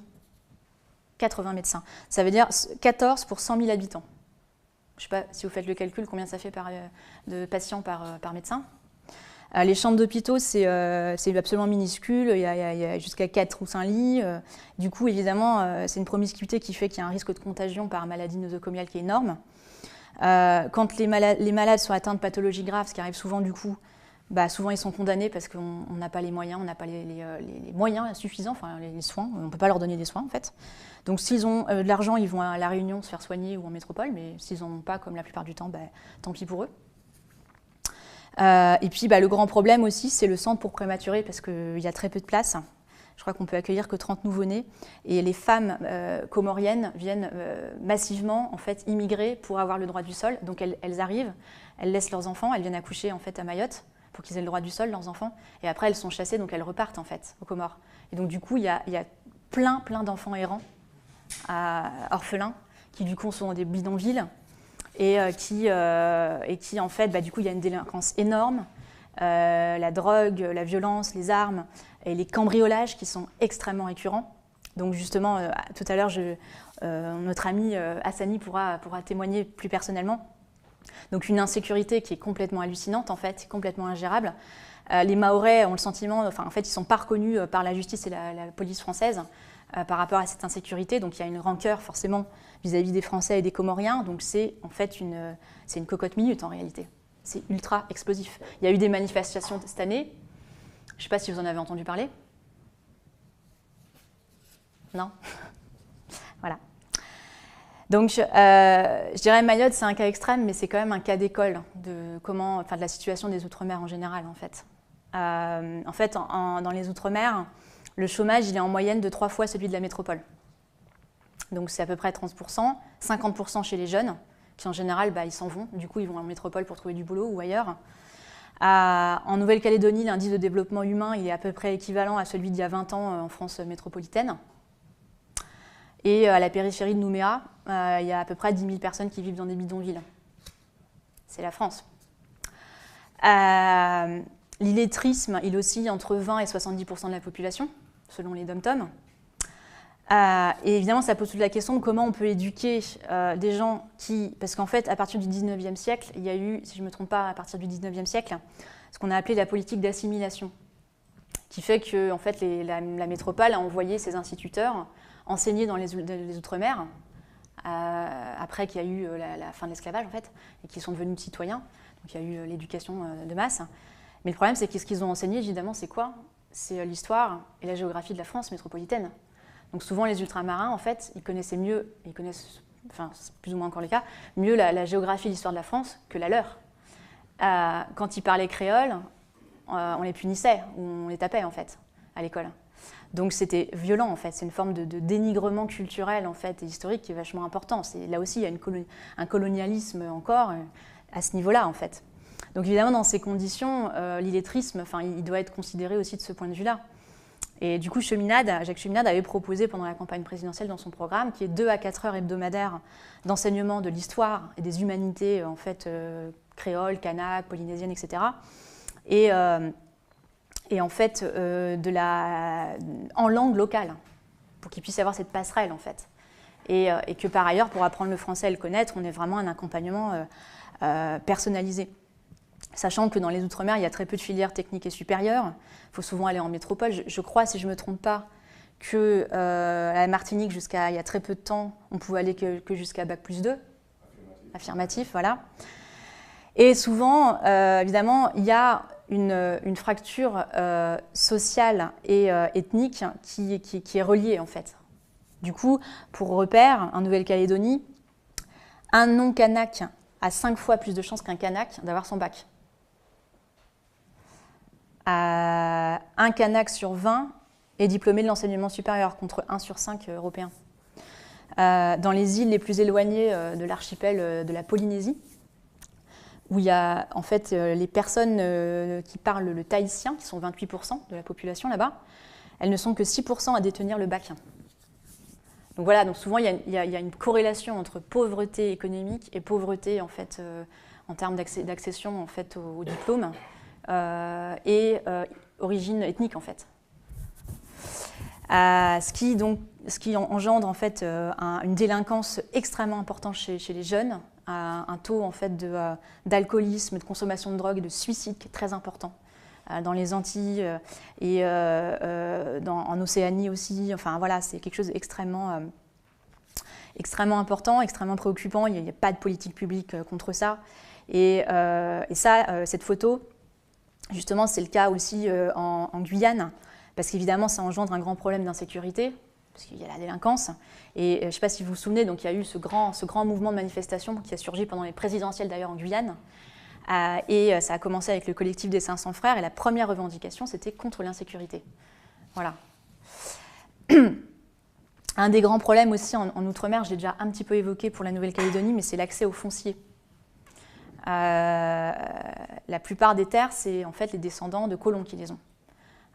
80 médecins. Ça veut dire 14 pour 100 000 habitants. Je ne sais pas si vous faites le calcul, combien ça fait de patients par médecin. Les chambres d'hôpitaux, c'est absolument minuscule, il y a jusqu'à 4 ou 5 lits. Du coup, évidemment, c'est une promiscuité qui fait qu'il y a un risque de contagion par maladie nosocomiale qui est énorme. Quand les malades sont atteints de pathologies graves, ce qui arrive souvent du coup, souvent ils sont condamnés parce qu'on n'a pas les moyens, on n'a pas les moyens suffisants, enfin les soins, on ne peut pas leur donner des soins en fait. Donc s'ils ont de l'argent, ils vont à La Réunion se faire soigner ou en métropole, mais s'ils n'en ont pas, comme la plupart du temps, tant pis pour eux. Et puis le grand problème aussi, c'est le centre pour prématurés parce qu'il y a très peu de place. Je crois qu'on peut accueillir que 30 nouveau-nés. Et les femmes comoriennes viennent massivement en fait, immigrer pour avoir le droit du sol. Donc elles arrivent, elles laissent leurs enfants, elles viennent accoucher en fait, à Mayotte pour qu'ils aient le droit du sol, leurs enfants. Et après, elles sont chassées, donc elles repartent en fait, aux Comores. Et donc du coup, il y a plein d'enfants errants, orphelins, qui du coup sont des bidonvilles. Et qui en fait, du coup, il y a une délinquance énorme, la drogue, la violence, les armes et les cambriolages qui sont extrêmement récurrents. Donc justement, tout à l'heure, notre ami Hassani pourra témoigner plus personnellement. Donc une insécurité qui est complètement hallucinante, en fait, complètement ingérable. Les Mahorais ont le sentiment, en fait, ils ne sont pas reconnus par la justice et la police française par rapport à cette insécurité. Donc il y a une rancœur forcément vis-à-vis des Français et des Comoriens. Donc c'est en fait une cocotte minute en réalité. C'est ultra explosif. Il y a eu des manifestations cette année. Je ne sais pas si vous en avez entendu parler. Non. Voilà. Donc je dirais Mayotte, c'est un cas extrême, mais c'est quand même un cas d'école de la situation des Outre-mer en général en fait. Dans les Outre-mer, le chômage, il est en moyenne de 3 fois celui de la métropole. Donc c'est à peu près 30%, 50% chez les jeunes, qui en général, ils s'en vont. Du coup, ils vont en métropole pour trouver du boulot ou ailleurs. En Nouvelle-Calédonie, l'indice de développement humain il est à peu près équivalent à celui d'il y a 20 ans en France métropolitaine. Et à la périphérie de Nouméa, il y a à peu près 10 000 personnes qui vivent dans des bidonvilles. C'est la France. L'illettrisme, il oscille entre 20 et 70% de la population, selon les dom-toms. Et évidemment, ça pose toute la question de comment on peut éduquer des gens qui... Parce qu'en fait, à partir du 19e siècle, il y a eu, si je ne me trompe pas, à partir du 19e siècle, ce qu'on a appelé la politique d'assimilation, qui fait que en fait, la métropole a envoyé ses instituteurs enseigner dans les Outre-mer, après qu'il y a eu la fin de l'esclavage, en fait, et qu'ils sont devenus citoyens. Donc il y a eu l'éducation de masse. Mais le problème, c'est que ce qu'ils ont enseigné, évidemment, c'est quoi? C'est l'histoire et la géographie de la France métropolitaine. Donc souvent, les ultramarins, en fait, ils connaissaient mieux, ils connaissent, enfin, c'est plus ou moins encore le cas, mieux la géographie et l'histoire de la France que la leur. Quand ils parlaient créole, on les punissait, ou on les tapait, en fait, à l'école. Donc c'était violent, en fait. C'est une forme de dénigrement culturel, en fait, et historique qui est vachement important. Là aussi, il y a un colonialisme encore à ce niveau-là, en fait. Donc évidemment, dans ces conditions, l'illettrisme, enfin, il doit être considéré aussi de ce point de vue-là. Et du coup, Jacques Cheminade avait proposé pendant la campagne présidentielle dans son programme qu'il y ait 2 à 4 heures hebdomadaires d'enseignement de l'histoire et des humanités, en fait, créoles, kanak, polynésiennes, etc. Et en fait, en langue locale, pour qu'ils puissent avoir cette passerelle, en fait. Et que par ailleurs, pour apprendre le français et le connaître, on ait vraiment un accompagnement personnalisé. Sachant que dans les Outre-mer, il y a très peu de filières techniques et supérieures. Il faut souvent aller en métropole. Je crois, si je ne me trompe pas, que à la Martinique, jusqu'à il y a très peu de temps, on pouvait aller que jusqu'à Bac+2. Affirmatif, voilà. Et souvent, évidemment, il y a une fracture sociale et ethnique qui est reliée, en fait. Du coup, pour repère, en Nouvelle-Calédonie, un non-kanak a 5 fois plus de chances qu'un kanak d'avoir son bac. Un kanak sur 20 est diplômé de l'enseignement supérieur, contre 1 sur 5 européens. Dans les îles les plus éloignées de l'archipel de la Polynésie, où il y a en fait les personnes qui parlent le tahitien, qui sont 28% de la population là-bas, elles ne sont que 6% à détenir le bac. Donc voilà, donc souvent il y a une corrélation entre pauvreté économique et pauvreté en fait en termes d'accession en fait au diplôme et origine ethnique en fait. Ce qui engendre en fait une délinquance extrêmement importante chez les jeunes, un taux en fait d'alcoolisme, de consommation de drogue, de suicide qui est très important. Dans les Antilles et en Océanie aussi. Enfin voilà, c'est quelque chose d'extrêmement important, extrêmement préoccupant. Il n'y a pas de politique publique contre ça. Et ça, cette photo, justement, c'est le cas aussi en Guyane, parce qu'évidemment, ça engendre un grand problème d'insécurité, parce qu'il y a la délinquance. Et je ne sais pas si vous vous souvenez, donc il y a eu ce grand mouvement de manifestation qui a surgi pendant les présidentielles d'ailleurs en Guyane. Et ça a commencé avec le collectif des 500 frères, et la première revendication, c'était contre l'insécurité. Voilà. Un des grands problèmes aussi en Outre-mer, j'ai déjà un petit peu évoqué pour la Nouvelle-Calédonie, mais c'est l'accès au foncier. La plupart des terres, c'est en fait les descendants de colons qui les ont.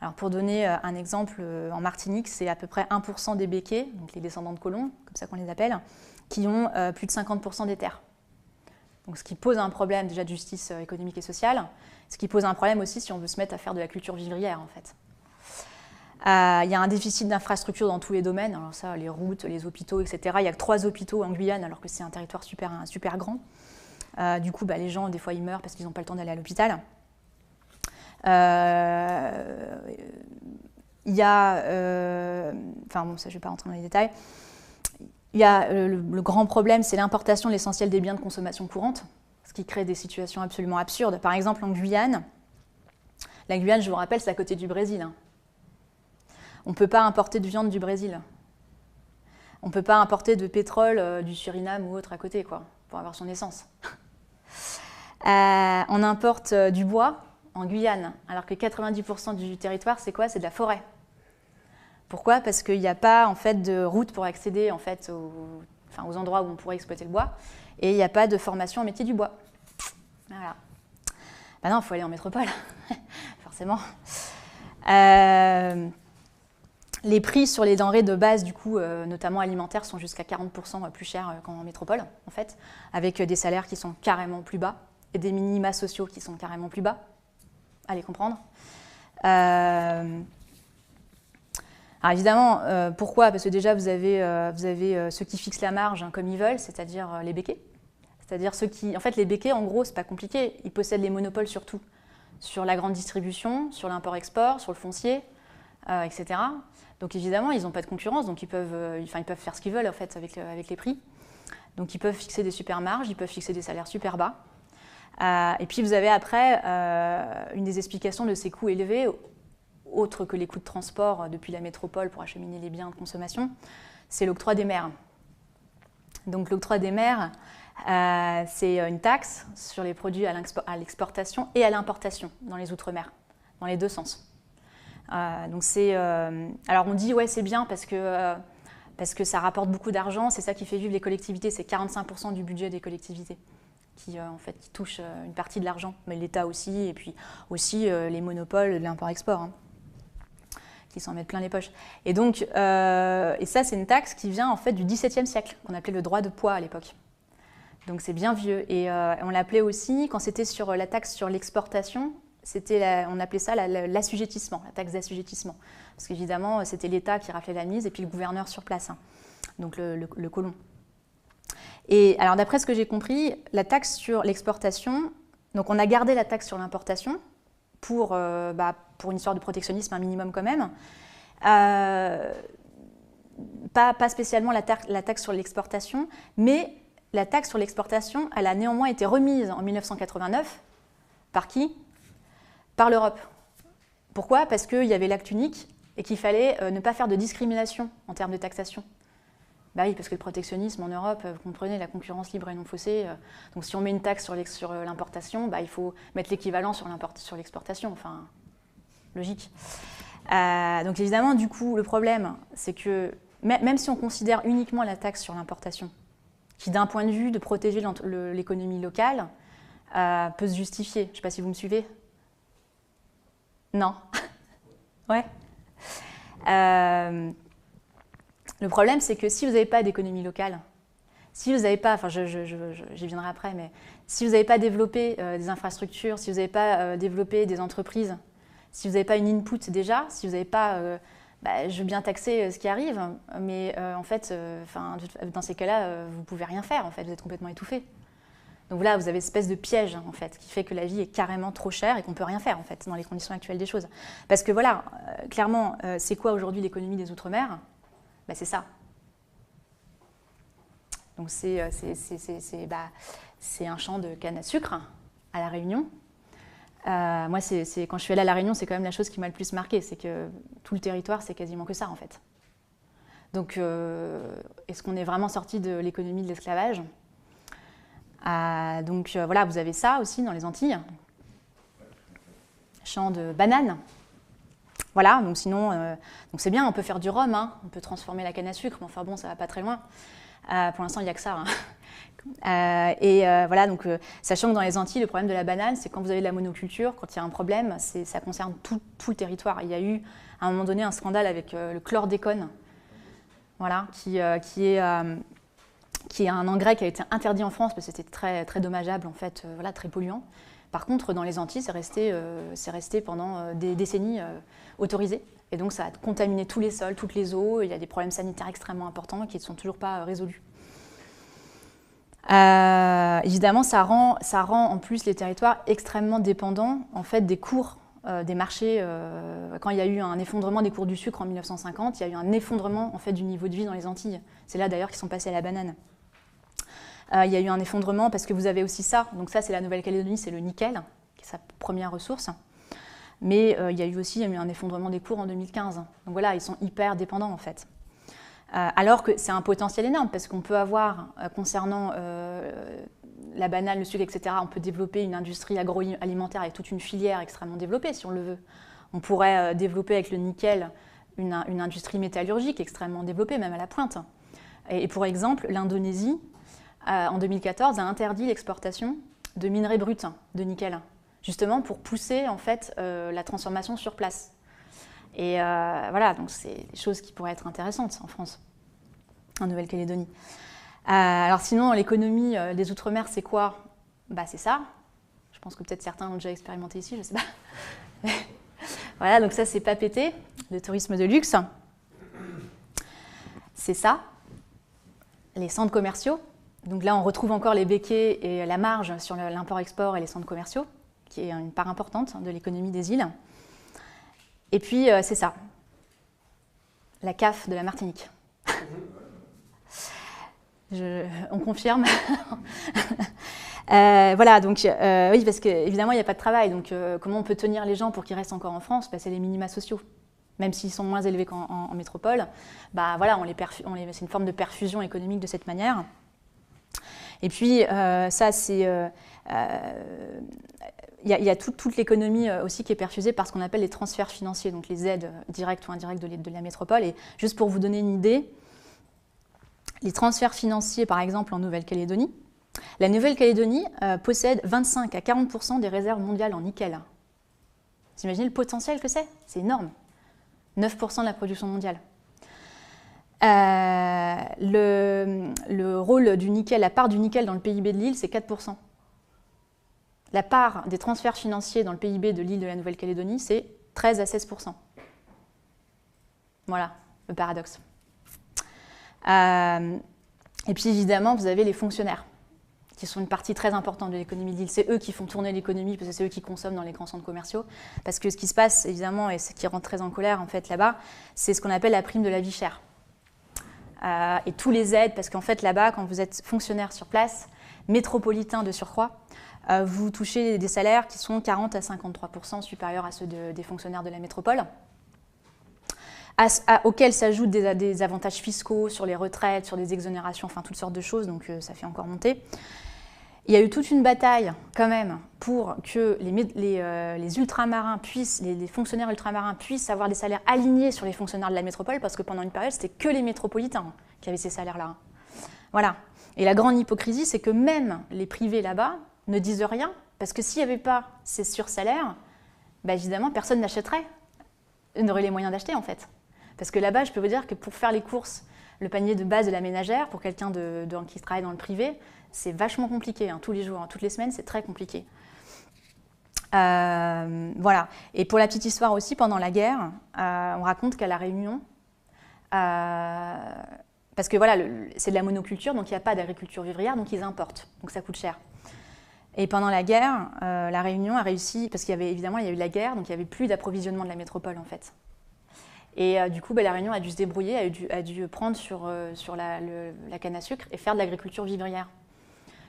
Alors pour donner un exemple, en Martinique, c'est à peu près 1% des béquets, donc les descendants de colons, comme ça qu'on les appelle, qui ont plus de 50% des terres. Donc, ce qui pose un problème déjà de justice économique et sociale, ce qui pose un problème aussi si on veut se mettre à faire de la culture vivrière en fait. Il y a un déficit d'infrastructures dans tous les domaines, alors ça, les routes, les hôpitaux, etc. Il n'y a que 3 hôpitaux en Guyane alors que c'est un territoire super grand. Du coup, les gens, des fois, ils meurent parce qu'ils n'ont pas le temps d'aller à l'hôpital. Il y a, enfin bon, ça je ne vais pas rentrer dans les détails. Il y a le grand problème, c'est l'importation de l'essentiel des biens de consommation courante, ce qui crée des situations absolument absurdes. Par exemple, en Guyane, la Guyane, je vous rappelle, c'est à côté du Brésil. On ne peut pas importer de viande du Brésil. On ne peut pas importer de pétrole du Suriname ou autre à côté, quoi, pour avoir son essence. On importe du bois en Guyane, alors que 90% du territoire, c'est quoi? C'est de la forêt. Pourquoi? Parce qu'il n'y a pas en fait, de route pour accéder en fait, aux endroits où on pourrait exploiter le bois, et il n'y a pas de formation au métier du bois. Voilà. Ben non, il faut aller en métropole, forcément. Les prix sur les denrées de base, du coup, notamment alimentaires, sont jusqu'à 40% plus chers qu'en métropole, en fait, avec des salaires qui sont carrément plus bas et des minima sociaux qui sont carrément plus bas. Allez comprendre. Alors évidemment, pourquoi? Parce que déjà, vous avez ceux qui fixent la marge comme ils veulent, c'est-à-dire les béquets. C'est-à-dire ceux qui... En fait, les béquets, en gros, c'est pas compliqué. Ils possèdent les monopoles sur tout. Sur la grande distribution, sur l'import-export, sur le foncier, etc. Donc évidemment, ils n'ont pas de concurrence, donc ils peuvent faire ce qu'ils veulent en fait, avec les prix. Donc ils peuvent fixer des super marges, ils peuvent fixer des salaires super bas. Et puis vous avez après une des explications de ces coûts élevés, autres que les coûts de transport depuis la métropole pour acheminer les biens de consommation, c'est l'octroi des mers. Donc l'octroi des mers, c'est une taxe sur les produits à l'exportation et à l'importation dans les outre-mer, dans les deux sens. Donc alors on dit ouais c'est bien parce que ça rapporte beaucoup d'argent, c'est ça qui fait vivre les collectivités, c'est 45% du budget des collectivités qui touchent une partie de l'argent, mais l'État aussi, et puis aussi les monopoles de l'import-export, hein, qui s'en mettent plein les poches. Et donc, et ça c'est une taxe qui vient en fait du XVIIe siècle, qu'on appelait le droit de poids à l'époque. Donc c'est bien vieux, et on l'appelait aussi, quand c'était sur la taxe sur l'exportation, on appelait ça l'assujettissement, la taxe d'assujettissement. Parce qu'évidemment, c'était l'État qui raflait la mise et puis le gouverneur sur place, hein, donc le colon. Et alors, d'après ce que j'ai compris, la taxe sur l'exportation, donc on a gardé la taxe sur l'importation pour une histoire de protectionnisme, un minimum quand même. Pas spécialement la taxe sur l'exportation, mais la taxe sur l'exportation, elle a néanmoins été remise en 1989 par qui ? Par l'Europe. Pourquoi? Parce qu'il y avait l'acte unique et qu'il fallait ne pas faire de discrimination en termes de taxation. Bah oui, parce que le protectionnisme en Europe, vous comprenez, la concurrence libre et non faussée. Donc si on met une taxe sur l'importation, il faut mettre l'équivalent sur l'exportation. Enfin, logique. Donc évidemment, du coup, le problème, c'est que même si on considère uniquement la taxe sur l'importation, qui d'un point de vue de protéger l'économie locale, peut se justifier. Je ne sais pas si vous me suivez. Non. Ouais. Le problème, c'est que si vous n'avez pas d'économie locale, si vous n'avez pas, enfin j'y viendrai après, mais si vous n'avez pas développé des infrastructures, si vous n'avez pas développé des entreprises, si vous n'avez pas une input déjà, si vous n'avez pas, je veux bien taxer ce qui arrive, mais en fait, dans ces cas-là, vous ne pouvez rien faire, en fait, vous êtes complètement étouffé. Donc là, vous avez une espèce de piège, en fait, qui fait que la vie est carrément trop chère et qu'on ne peut rien faire, en fait, dans les conditions actuelles des choses. Parce que voilà, clairement, c'est quoi aujourd'hui l'économie des Outre-mer? C'est ça. Donc c'est un champ de canne à sucre à La Réunion. Moi, quand je suis allée à La Réunion, c'est quand même la chose qui m'a le plus marquée, c'est que tout le territoire, c'est quasiment que ça, en fait. Donc, est-ce qu'on est vraiment sorti de l'économie de l'esclavage? Donc voilà, vous avez ça aussi dans les Antilles. Champ de bananes. Voilà, donc sinon, donc c'est bien, on peut faire du rhum, hein, on peut transformer la canne à sucre, mais enfin bon, ça va pas très loin. Pour l'instant, il n'y a que ça. Hein. Voilà, donc sachant que dans les Antilles, le problème de la banane, c'est quand vous avez de la monoculture, quand il y a un problème, ça concerne tout le territoire. Il y a eu à un moment donné un scandale avec le chlordécone, voilà, qui est un engrais qui a été interdit en France parce que c'était très, très dommageable, en fait, voilà, très polluant. Par contre, dans les Antilles, c'est resté pendant des décennies autorisé. Et donc, ça a contaminé tous les sols, toutes les eaux. Il y a des problèmes sanitaires extrêmement importants qui ne sont toujours pas résolus. Évidemment, ça rend en plus les territoires extrêmement dépendants en fait, des cours des marchés. Quand il y a eu un effondrement des cours du sucre en 1950, il y a eu un effondrement en fait, du niveau de vie dans les Antilles. C'est là d'ailleurs qu'ils sont passés à la banane. Il y a eu un effondrement parce que vous avez aussi ça. Donc ça, c'est la Nouvelle-Calédonie, c'est le nickel, qui est sa première ressource. Mais il y a eu aussi un effondrement des cours en 2015. Donc voilà, ils sont hyper dépendants en fait. Alors que c'est un potentiel énorme parce qu'on peut avoir, concernant la banane, le sucre, etc., on peut développer une industrie agroalimentaire avec toute une filière extrêmement développée si on le veut. On pourrait développer avec le nickel une industrie métallurgique extrêmement développée, même à la pointe. Et pour exemple, l'Indonésie, en 2014, a interdit l'exportation de minerais bruts de nickel. justement pour pousser en fait la transformation sur place. Et voilà, donc c'est des choses qui pourraient être intéressantes en France, en Nouvelle-Calédonie. Alors sinon, l'économie des Outre-mer, c'est quoi? Bah, c'est ça. Je pense que peut-être certains l'ont déjà expérimenté ici, je ne sais pas. Voilà, donc ça c'est Papeete, le tourisme de luxe. C'est ça, les centres commerciaux. Donc là, on retrouve encore les béquets et la marge sur l'import-export et les centres commerciaux, qui est une part importante de l'économie des îles. Et puis, c'est ça, la CAF de la Martinique. On confirme. Voilà, donc oui, parce qu'évidemment, il n'y a pas de travail. Donc, comment on peut tenir les gens pour qu'ils restent encore en France? C'est les minima sociaux. Même s'ils sont moins élevés qu'en métropole, bah, voilà, c'est une forme de perfusion économique de cette manière. Et puis, ça, c'est... Il y a toute l'économie aussi qui est perfusée par ce qu'on appelle les transferts financiers, donc les aides directes ou indirectes de la métropole. Et juste pour vous donner une idée, les transferts financiers, par exemple, en Nouvelle-Calédonie, la Nouvelle-Calédonie possède 25 à 40% des réserves mondiales en nickel. Vous imaginez le potentiel que c'est? C'est énorme. 9% de la production mondiale. Le rôle du nickel, la part du nickel dans le PIB de l'île, c'est 4%. La part des transferts financiers dans le PIB de l'île de la Nouvelle-Calédonie, c'est 13 à 16%. Voilà, le paradoxe. Et puis évidemment, vous avez les fonctionnaires, qui sont une partie très importante de l'économie de l'île. C'est eux qui font tourner l'économie, parce que c'est eux qui consomment dans les grands centres commerciaux. Parce que ce qui se passe, évidemment, et ce qui rend très en colère, en fait, là-bas, c'est ce qu'on appelle la prime de la vie chère. Et tous les aides, parce qu'en fait, là-bas, quand vous êtes fonctionnaire sur place, métropolitain de surcroît, vous touchez des salaires qui sont 40 à 53% supérieurs à ceux des fonctionnaires de la métropole, auxquels s'ajoutent des avantages fiscaux sur les retraites, sur des exonérations, enfin toutes sortes de choses, donc ça fait encore monter. Il y a eu toute une bataille quand même pour que les ultramarins puissent, les fonctionnaires ultramarins puissent avoir des salaires alignés sur les fonctionnaires de la métropole, parce que pendant une période, c'était que les métropolitains qui avaient ces salaires-là. Voilà. Et la grande hypocrisie, c'est que même les privés là-bas ne disent rien, parce que s'il n'y avait pas ces sursalaires, bah évidemment, personne n'achèterait, n'aurait les moyens d'acheter en fait. Parce que là-bas, je peux vous dire que pour faire les courses, le panier de base de la ménagère, pour quelqu'un qui travaille dans le privé, c'est vachement compliqué, hein, tous les jours, hein, toutes les semaines, c'est très compliqué. Voilà. Et pour la petite histoire aussi, pendant la guerre, on raconte qu'à La Réunion, parce que voilà, c'est de la monoculture, donc il n'y a pas d'agriculture vivrière, donc ils importent, donc ça coûte cher. Et pendant la guerre, La Réunion a réussi, parce qu'il y avait évidemment, il y a eu la guerre, donc il n'y avait plus d'approvisionnement de la métropole en fait. Et du coup, La Réunion a dû se débrouiller, a dû prendre sur la canne à sucre et faire de l'agriculture vivrière.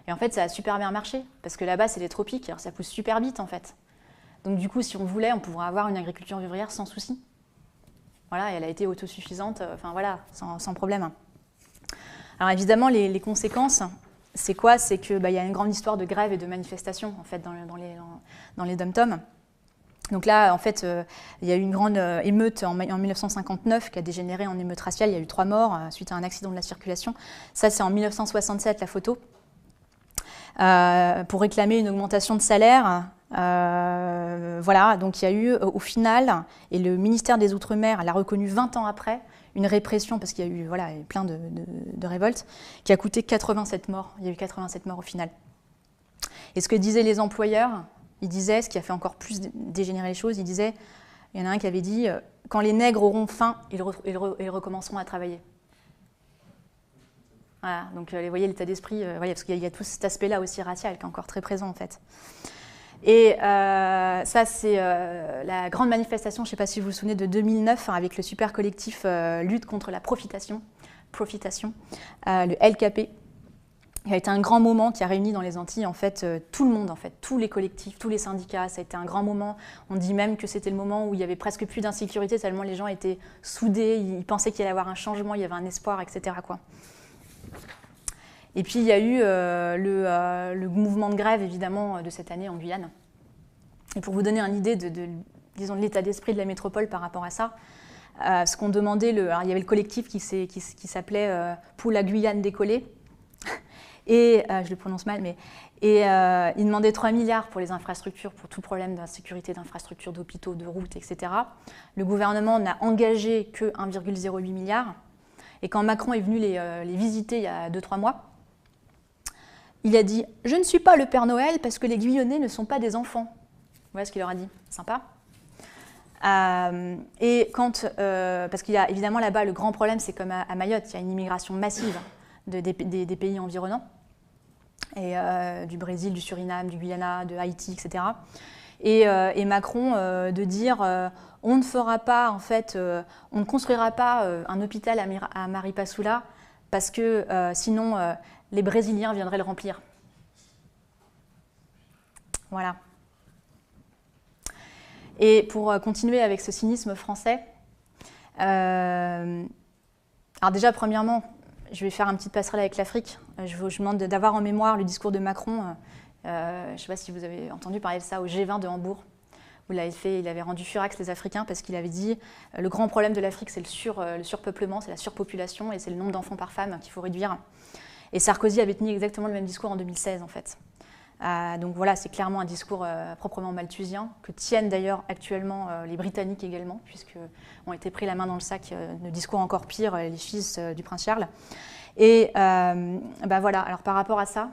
Et en fait, ça a super bien marché, parce que là-bas, c'est les tropiques, alors ça pousse super vite en fait. Donc du coup, si on voulait, on pourrait avoir une agriculture vivrière sans souci. Voilà, et elle a été autosuffisante, enfin voilà, sans problème. Alors évidemment, les conséquences, c'est quoi? C'est qu'il y a une grande histoire de grève et de manifestations en fait, dans les dom-toms. Donc là, en fait, il y a eu une grande émeute en 1959 qui a dégénéré en émeute raciale. Il y a eu 3 morts suite à un accident de la circulation. Ça, c'est en 1967, la photo. Pour réclamer une augmentation de salaire. Voilà, donc il y a eu au final, et le ministère des Outre-mer l'a reconnu 20 ans après, une répression, parce qu'il y a eu plein de révoltes, qui a coûté 87 morts. Il y a eu 87 morts au final. Et ce que disaient les employeurs, ils disaient, ce qui a fait encore plus dégénérer les choses, il y en a un qui avait dit « Quand les nègres auront faim, ils recommenceront à travailler ». Voilà, donc vous voyez l'état d'esprit, parce qu'il y a tout cet aspect-là aussi racial qui est encore très présent en fait. Et ça, c'est la grande manifestation, je ne sais pas si vous vous souvenez, de 2009, avec le super collectif Lutte contre la profitation, le LKP. Il a été un grand moment qui a réuni dans les Antilles en fait, tout le monde, en fait, tous les collectifs, tous les syndicats. Ça a été un grand moment. On dit même que c'était le moment où il y avait presque plus d'insécurité, tellement les gens étaient soudés, ils pensaient qu'il allait y avoir un changement, il y avait un espoir, etc. quoi. Et puis il y a eu le mouvement de grève, évidemment, de cette année en Guyane. Et pour vous donner une idée de l'état d'esprit de la métropole par rapport à ça, ce qu'on demandait, alors, il y avait le collectif qui s'appelait « Pour la Guyane décollée ». Et je le prononce mal, mais il demandait 3 milliards pour les infrastructures, pour tout problème d'insécurité d'infrastructures, d'hôpitaux, de routes, etc. Le gouvernement n'a engagé que 1,08 milliard. Et quand Macron est venu les visiter il y a 2-3 mois, il a dit « Je ne suis pas le Père Noël parce que les Guyonais ne sont pas des enfants ». Voilà ce qu'il leur a dit. Sympa. Et parce qu'il y a évidemment là-bas, le grand problème, c'est comme à Mayotte, il y a une immigration massive des pays environnants, et du Brésil, du Suriname, du Guyana, de Haïti, etc. Et Macron de dire on ne fera pas, en fait, on ne construira pas un hôpital à Maripasoula parce que sinon les Brésiliens viendraient le remplir. Voilà. Et pour continuer avec ce cynisme français, alors déjà, premièrement, je vais faire une petite passerelle avec l'Afrique. Je vous demande d'avoir en mémoire le discours de Macron. Je ne sais pas si vous avez entendu parler de ça au G20 de Hambourg, où il avait rendu furax les Africains parce qu'il avait dit le grand problème de l'Afrique, c'est le surpeuplement, c'est la surpopulation et c'est le nombre d'enfants par femme qu'il faut réduire. Et Sarkozy avait tenu exactement le même discours en 2016, en fait. Donc voilà, c'est clairement un discours proprement malthusien, que tiennent d'ailleurs actuellement les Britanniques également, puisqu'ont été pris la main dans le sac de discours encore pires, les fils du prince Charles. Et voilà, alors par rapport à ça,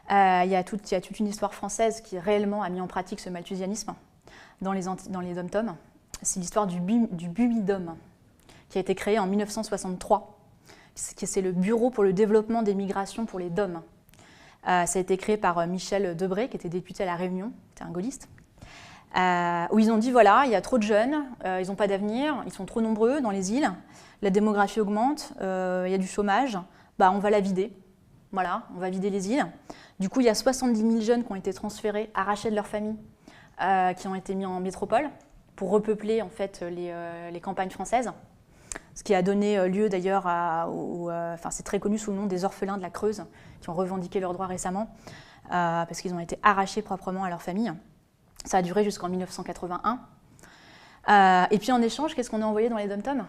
il y a toute une histoire française qui réellement a mis en pratique ce malthusianisme dans les dom-toms. C'est l'histoire du BUMIDOM, qui a été créé en 1963. C'est le Bureau pour le développement des migrations pour les DOM. Ça a été créé par Michel Debré, qui était député à La Réunion, qui était un gaulliste, où ils ont dit, voilà, il y a trop de jeunes, ils n'ont pas d'avenir, ils sont trop nombreux dans les îles, la démographie augmente, il y a du chômage, on va la vider. Voilà, on va vider les îles. Du coup, il y a 70 000 jeunes qui ont été transférés, arrachés de leur famille, qui ont été mis en métropole pour repeupler en fait les campagnes françaises. Ce qui a donné lieu d'ailleurs c'est très connu sous le nom des orphelins de la Creuse, qui ont revendiqué leurs droits récemment, parce qu'ils ont été arrachés proprement à leur famille. Ça a duré jusqu'en 1981. Et puis en échange, qu'est-ce qu'on a envoyé dans les dom-toms?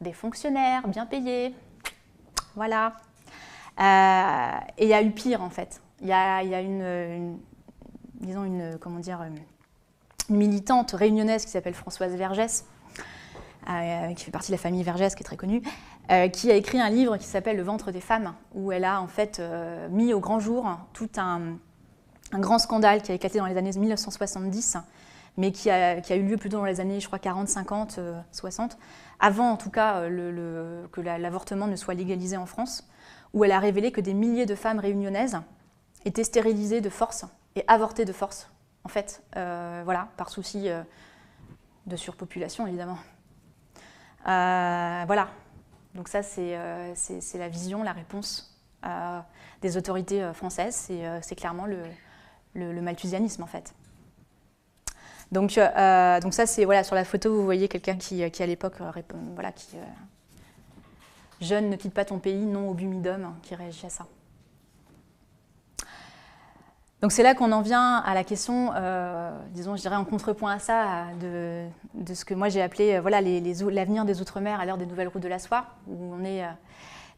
Des fonctionnaires bien payés. Voilà. Et il y a eu pire, en fait. Il y a une militante réunionnaise qui s'appelle Françoise Vergès, qui fait partie de la famille Vergès, qui est très connue, qui a écrit un livre qui s'appelle « Le ventre des femmes », où elle a en fait mis au grand jour tout un grand scandale qui a éclaté dans les années 1970, mais qui a eu lieu plutôt dans les années, je crois, 40, 50, 60, avant en tout cas que l'avortement ne soit légalisé en France, où elle a révélé que des milliers de femmes réunionnaises étaient stérilisées de force et avortées de force, en fait, par souci de surpopulation, évidemment. Voilà, donc ça c'est la vision, la réponse des autorités françaises, c'est clairement le malthusianisme en fait. Donc ça c'est, voilà, sur la photo vous voyez quelqu'un qui à l'époque, jeune, ne quitte pas ton pays, non au BUMIDOM, qui réagit à ça. Donc c'est là qu'on en vient à la question, disons, je dirais en contrepoint à ça, de ce que moi j'ai appelé l'avenir des Outre-mer à l'heure des nouvelles routes de la soie, où on est,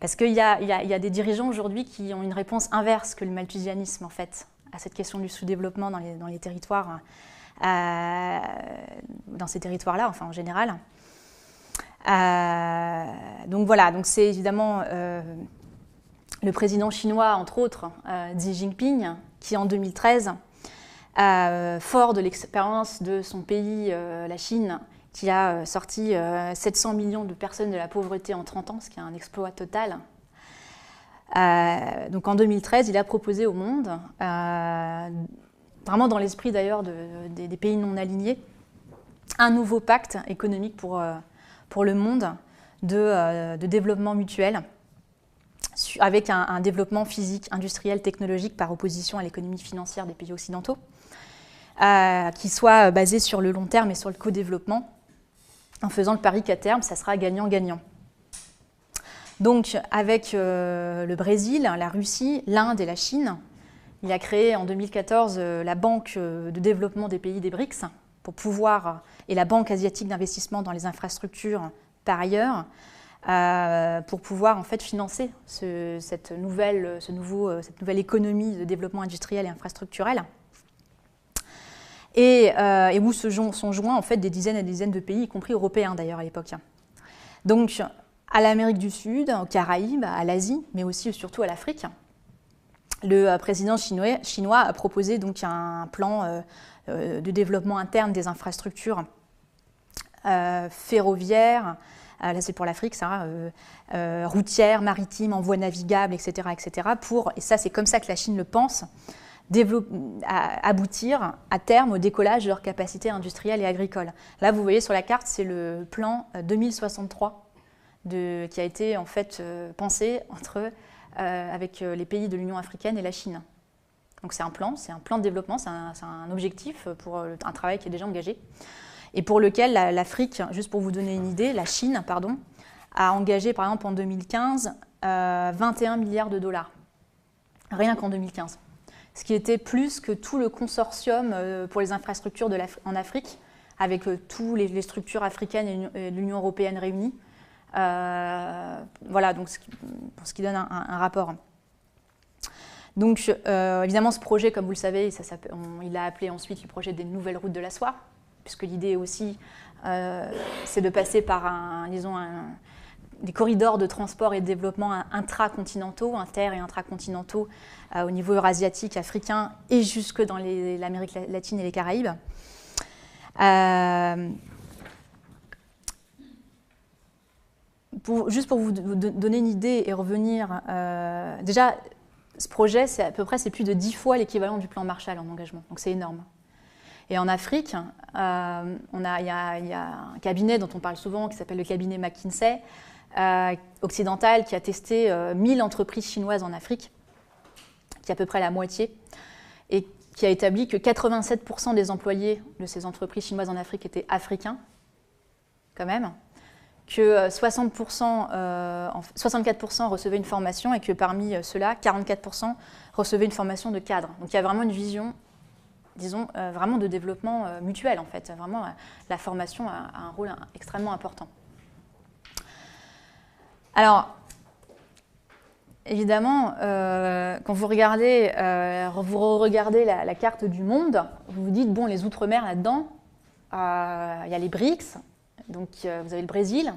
parce qu'il y a des dirigeants aujourd'hui qui ont une réponse inverse que le malthusianisme en fait, à cette question du sous-développement dans les territoires, dans ces territoires-là, enfin en général. Donc voilà, donc c'est évidemment le président chinois, entre autres, Xi Jinping, qui en 2013, fort de l'expérience de son pays, la Chine, qui a sorti 700 millions de personnes de la pauvreté en 30 ans, ce qui est un exploit total. Donc en 2013, il a proposé au monde, vraiment dans l'esprit d'ailleurs des pays non alignés, un nouveau pacte économique pour le monde de développement mutuel, avec un développement physique, industriel, technologique par opposition à l'économie financière des pays occidentaux, qui soit basé sur le long terme et sur le co-développement, en faisant le pari qu'à terme, ça sera gagnant-gagnant. Donc, avec le Brésil, la Russie, l'Inde et la Chine, il a créé en 2014 la Banque de développement des pays des BRICS, et la Banque asiatique d'investissement dans les infrastructures par ailleurs, pour pouvoir en fait financer cette nouvelle économie de développement industriel et infrastructurel. Et où sont joints en fait des dizaines et des dizaines de pays, y compris européens d'ailleurs à l'époque. Donc à l'Amérique du Sud, aux Caraïbes, à l'Asie, mais aussi et surtout à l'Afrique. Le président chinois a proposé donc un plan de développement interne des infrastructures ferroviaires, là c'est pour l'Afrique ça, routières, maritimes, en voie navigable, etc. Et ça c'est comme ça que la Chine le pense, aboutir à terme au décollage de leur capacité industrielle et agricole. Là vous voyez sur la carte, c'est le plan 2063 qui a été en fait pensé avec les pays de l'Union africaine et la Chine. Donc c'est un plan de développement, c'est un objectif pour un travail qui est déjà engagé et pour lequel l'Afrique, juste pour vous donner une idée, la Chine, pardon, a engagé par exemple en 2015 21 milliards de dollars, rien qu'en 2015, ce qui était plus que tout le consortium pour les infrastructures en Afrique, avec toutes les structures africaines et l'Union européenne réunies. Voilà, donc pour ce qui donne un rapport. Donc évidemment ce projet, comme vous le savez, il a appelé ensuite le projet des nouvelles routes de la soie, puisque l'idée aussi c'est de passer par des corridors de transport et de développement intracontinentaux, inter- et intracontinentaux au niveau eurasiatique, africain et jusque dans l'Amérique latine et les Caraïbes. Juste pour vous donner une idée et revenir, déjà, ce projet, c'est plus de 10 fois l'équivalent du plan Marshall en engagement, donc c'est énorme. Et en Afrique, il y a un cabinet dont on parle souvent qui s'appelle le cabinet McKinsey, occidental, qui a testé 1000 entreprises chinoises en Afrique, qui est à peu près la moitié, et qui a établi que 87% des employés de ces entreprises chinoises en Afrique étaient africains, quand même, que 64% recevaient une formation et que parmi ceux-là, 44% recevaient une formation de cadre. Donc il y a vraiment une vision, disons, vraiment de développement mutuel en fait. Vraiment, la formation a un rôle extrêmement important. Alors, évidemment, quand vous regardez la carte du monde, vous vous dites, bon, les Outre-mer là-dedans, il y a les BRICS. Donc vous avez le Brésil,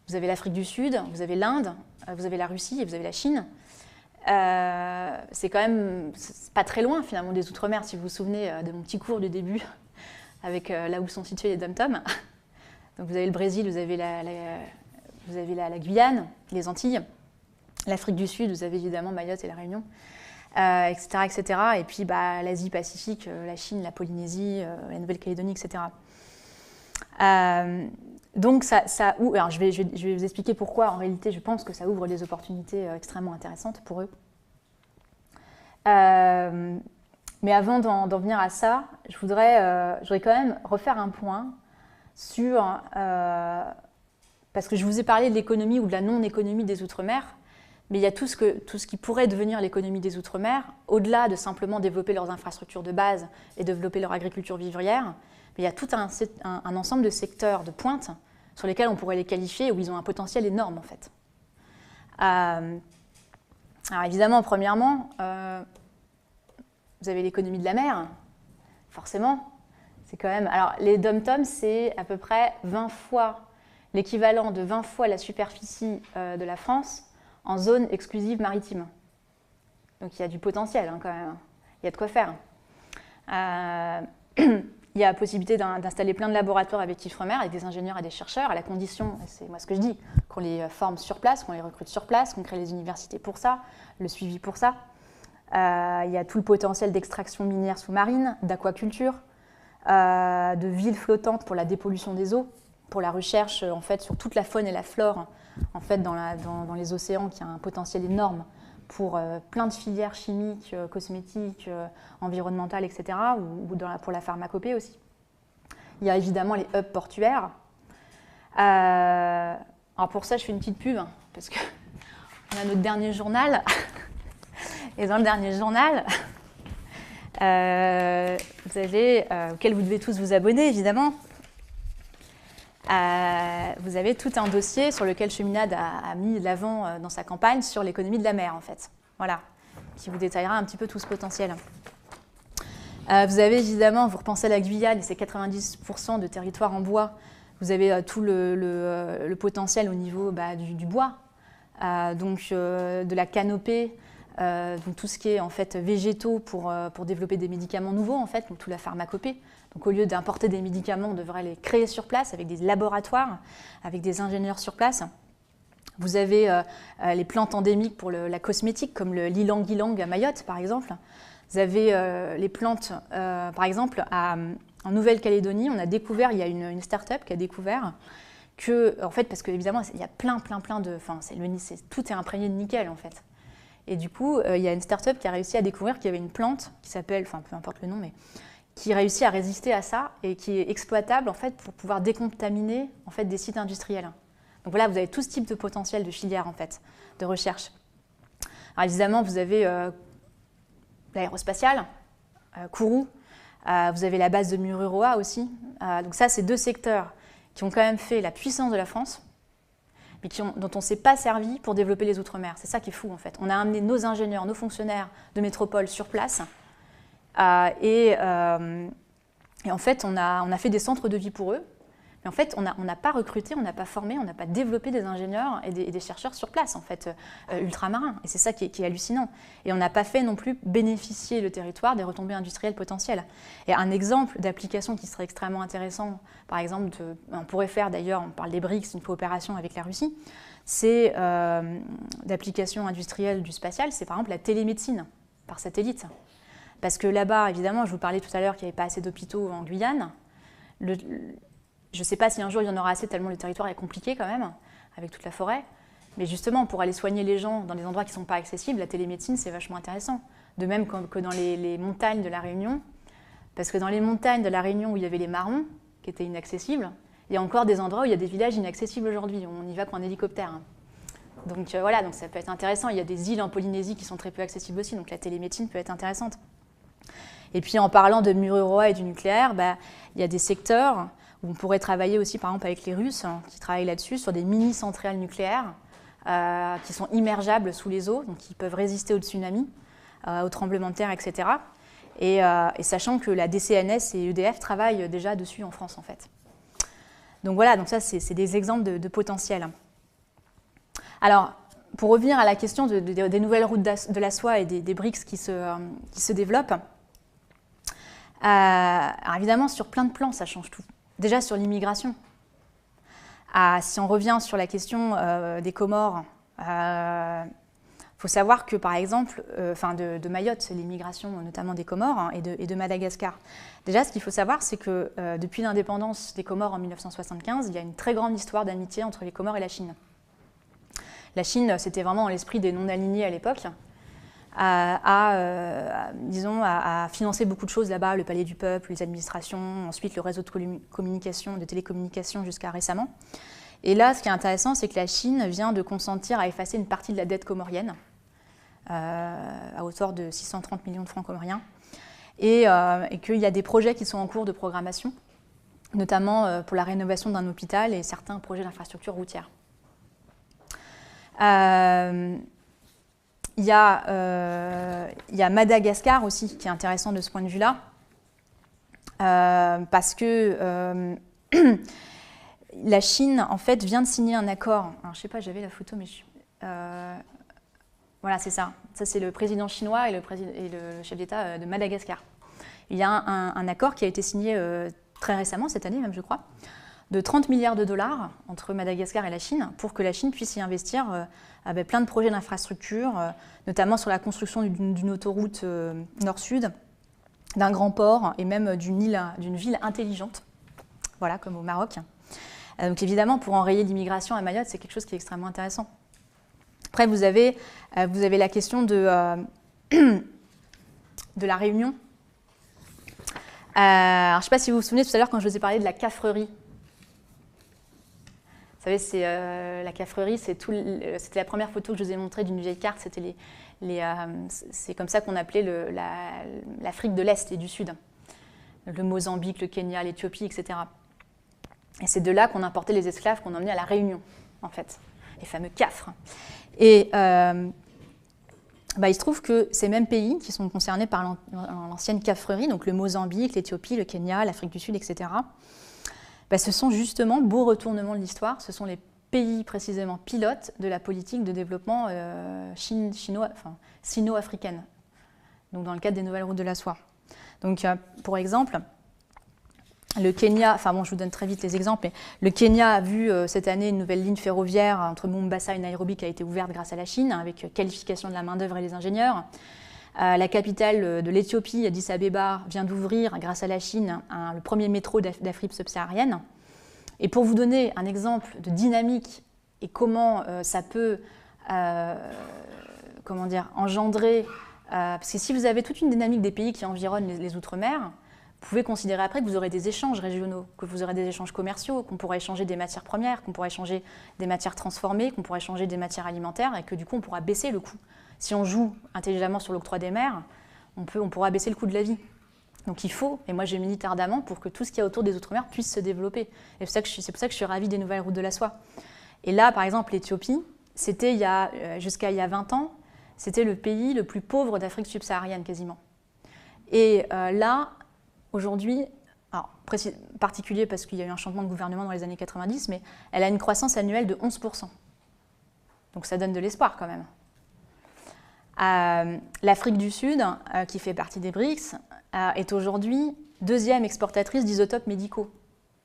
vous avez l'Afrique du Sud, vous avez l'Inde, vous avez la Russie et vous avez la Chine. C'est quand même pas très loin finalement des Outre-mer, si vous vous souvenez de mon petit cours du début, avec là où sont situés les dom-toms. Donc vous avez le Brésil, vous avez la Guyane, les Antilles, l'Afrique du Sud, vous avez évidemment Mayotte et la Réunion, etc. Et puis l'Asie-Pacifique, la Chine, la Polynésie, la Nouvelle-Calédonie, etc. Donc alors je vais vous expliquer pourquoi en réalité je pense que ça ouvre des opportunités extrêmement intéressantes pour eux. Mais avant d'en venir à ça, je voudrais quand même refaire un point sur parce que je vous ai parlé de l'économie ou de la non-économie des Outre-mer, mais il y a tout ce qui pourrait devenir l'économie des Outre-mer, au-delà de simplement développer leurs infrastructures de base et développer leur agriculture vivrière. Il y a tout un ensemble de secteurs de pointe sur lesquels on pourrait les qualifier, où ils ont un potentiel énorme en fait. Alors évidemment, premièrement, vous avez l'économie de la mer, forcément. C'est quand même. Alors les dom-toms, c'est à peu près 20 fois l'équivalent de 20 fois la superficie de la France en zone exclusive maritime. Donc il y a du potentiel quand même. Il y a de quoi faire. Il y a la possibilité d'installer plein de laboratoires avec Ifremer, avec des ingénieurs et des chercheurs, à la condition, c'est moi ce que je dis, qu'on les forme sur place, qu'on les recrute sur place, qu'on crée les universités pour ça, le suivi pour ça. Il y a tout le potentiel d'extraction minière sous-marine, d'aquaculture, de villes flottantes pour la dépollution des eaux, pour la recherche en fait, sur toute la faune et la flore en fait, dans les océans, qui a un potentiel énorme pour plein de filières chimiques, cosmétiques, environnementales, etc., ou pour la pharmacopée aussi. Il y a évidemment les hubs portuaires. Alors pour ça, je fais une petite pub, parce qu'on a notre dernier journal. Et dans le dernier journal, auquel vous devez tous vous abonner, évidemment, vous avez tout un dossier sur lequel Cheminade a mis l'avant dans sa campagne sur l'économie de la mer, en fait. Voilà, qui vous détaillera un petit peu tout ce potentiel. Vous avez évidemment, vous repensez à la Guyane et ses 90% de territoire en bois, vous avez tout le potentiel au niveau du bois, donc de la canopée, donc tout ce qui est en fait végétaux pour développer des médicaments nouveaux, en fait, donc toute la pharmacopée. Donc au lieu d'importer des médicaments, on devrait les créer sur place avec des laboratoires, avec des ingénieurs sur place. Vous avez les plantes endémiques pour la cosmétique, comme le ylang-ylang à Mayotte, par exemple. Vous avez les plantes, par exemple, en Nouvelle-Calédonie, on a découvert, il y a une start-up qui a découvert que, en fait, parce qu'évidemment, il y a plein de... Enfin, tout est imprégné de nickel, en fait. Et du coup, il y a une start-up qui a réussi à découvrir qu'il y avait une plante qui s'appelle, enfin, peu importe le nom, mais qui réussit à résister à ça et qui est exploitable, en fait, pour pouvoir décontaminer, en fait, des sites industriels. Donc voilà, vous avez tout ce type de potentiel de filière, en fait, de recherche. Alors évidemment, vous avez l'aérospatiale, Kourou, vous avez la base de Mururoa aussi. Donc ça, c'est deux secteurs qui ont quand même fait la puissance de la France, mais dont on ne s'est pas servi pour développer les Outre-mer. C'est ça qui est fou, en fait. On a amené nos ingénieurs, nos fonctionnaires de métropole sur place, et en fait, on a fait des centres de vie pour eux. Mais en fait, on n'a pas recruté, on n'a pas formé, on n'a pas développé des ingénieurs et des chercheurs sur place, en fait, ultramarins. Et c'est ça qui est hallucinant. Et on n'a pas fait non plus bénéficier le territoire des retombées industrielles potentielles. Et un exemple d'application qui serait extrêmement intéressant, par exemple, on pourrait faire d'ailleurs, on parle des BRICS, une coopération avec la Russie, c'est d'application industrielle du spatial, c'est par exemple la télémédecine par satellite. Parce que là-bas, évidemment, je vous parlais tout à l'heure qu'il n'y avait pas assez d'hôpitaux en Guyane. Je ne sais pas si un jour il y en aura assez, tellement le territoire est compliqué quand même, avec toute la forêt. Mais justement, pour aller soigner les gens dans des endroits qui ne sont pas accessibles, la télémédecine, c'est vachement intéressant. De même que dans les montagnes de La Réunion. Parce que dans les montagnes de La Réunion où il y avait les marrons, qui étaient inaccessibles, il y a encore des endroits où il y a des villages inaccessibles aujourd'hui. On n'y va qu'en hélicoptère. Donc voilà, donc ça peut être intéressant. Il y a des îles en Polynésie qui sont très peu accessibles aussi, donc la télémédecine peut être intéressante. Et puis en parlant de Mururoa et du nucléaire, il y a des secteurs où on pourrait travailler aussi par exemple avec les Russes qui travaillent là-dessus sur des mini-centrales nucléaires qui sont immergeables sous les eaux, donc qui peuvent résister aux tsunamis, aux tremblements de terre, etc. Et sachant que la DCNS et EDF travaillent déjà dessus en France en fait. Donc voilà, donc ça c'est des exemples de potentiel. Alors, pour revenir à la question des nouvelles routes de la soie et des BRICS qui se développent, alors évidemment, sur plein de plans, ça change tout. Déjà sur l'immigration. Si on revient sur la question des Comores, faut savoir que, par exemple, de Mayotte, l'immigration notamment des Comores et de Madagascar. Déjà, ce qu'il faut savoir, c'est que depuis l'indépendance des Comores en 1975, il y a une très grande histoire d'amitié entre les Comores et la Chine. La Chine, c'était vraiment dans l'esprit des non-alignés à l'époque, à financer beaucoup de choses là-bas, le palais du peuple, les administrations, ensuite le réseau de communication, de télécommunications jusqu'à récemment. Et là, ce qui est intéressant, c'est que la Chine vient de consentir à effacer une partie de la dette comorienne, à hauteur de 630 millions de francs comoriens, et qu'il y a des projets qui sont en cours de programmation, notamment pour la rénovation d'un hôpital et certains projets d'infrastructure routière. Il y a Madagascar aussi qui est intéressant de ce point de vue-là, parce que la Chine en fait vient de signer un accord. Alors, je sais pas, j'avais la photo, mais voilà, c'est ça. Ça c'est le président chinois et le chef d'État de Madagascar. Il y a un accord qui a été signé très récemment, cette année même, je crois, de 30 milliards de dollars entre Madagascar et la Chine pour que la Chine puisse y investir avec plein de projets d'infrastructure, notamment sur la construction d'une autoroute nord-sud, d'un grand port et même d'une ville intelligente, voilà, comme au Maroc. Donc évidemment, pour enrayer l'immigration à Mayotte, c'est quelque chose qui est extrêmement intéressant. Après, vous avez la question de la Réunion. Alors, je ne sais pas si vous vous souvenez tout à l'heure quand je vous ai parlé de la cafrerie. Vous savez, la cafrerie, c'était la première photo que je vous ai montrée d'une vieille carte. C'est comme ça qu'on appelait l'Afrique de l'Est et du Sud. Le Mozambique, le Kenya, l'Éthiopie, etc. Et c'est de là qu'on importait les esclaves qu'on emmenait à la Réunion, en fait, les fameux cafres. Et il se trouve que ces mêmes pays qui sont concernés par l'ancienne cafrerie, donc le Mozambique, l'Éthiopie, le Kenya, l'Afrique du Sud, etc., ce sont justement, beau retournement de l'histoire, ce sont les pays précisément pilotes de la politique de développement sino-africaine, donc dans le cadre des nouvelles routes de la soie. Donc, pour exemple, le Kenya, je vous donne très vite les exemples, mais le Kenya a vu cette année une nouvelle ligne ferroviaire entre Mombasa et Nairobi qui a été ouverte grâce à la Chine, avec qualification de la main-d'œuvre et des ingénieurs. La capitale de l'Éthiopie, Addis Abeba, vient d'ouvrir, grâce à la Chine, le premier métro d'Afrique subsaharienne. Et pour vous donner un exemple de dynamique et comment ça peut engendrer... parce que si vous avez toute une dynamique des pays qui environnent les Outre-mer, vous pouvez considérer après que vous aurez des échanges régionaux, que vous aurez des échanges commerciaux, qu'on pourra échanger des matières premières, qu'on pourra échanger des matières transformées, qu'on pourra échanger des matières alimentaires et que du coup on pourra baisser le coût. Si on joue intelligemment sur l'octroi des mers, on pourra baisser le coût de la vie. Donc il faut, et moi je milite ardemment pour que tout ce qu'il y a autour des Outre-mer puisse se développer. Et c'est pour ça que je suis ravie des nouvelles routes de la soie. Et là, par exemple, l'Éthiopie, c'était jusqu'à il y a 20 ans, c'était le pays le plus pauvre d'Afrique subsaharienne quasiment. Et là, aujourd'hui, particulier parce qu'il y a eu un changement de gouvernement dans les années 90, mais elle a une croissance annuelle de 11%. Donc ça donne de l'espoir quand même. L'Afrique du Sud, qui fait partie des BRICS, est aujourd'hui deuxième exportatrice d'isotopes médicaux,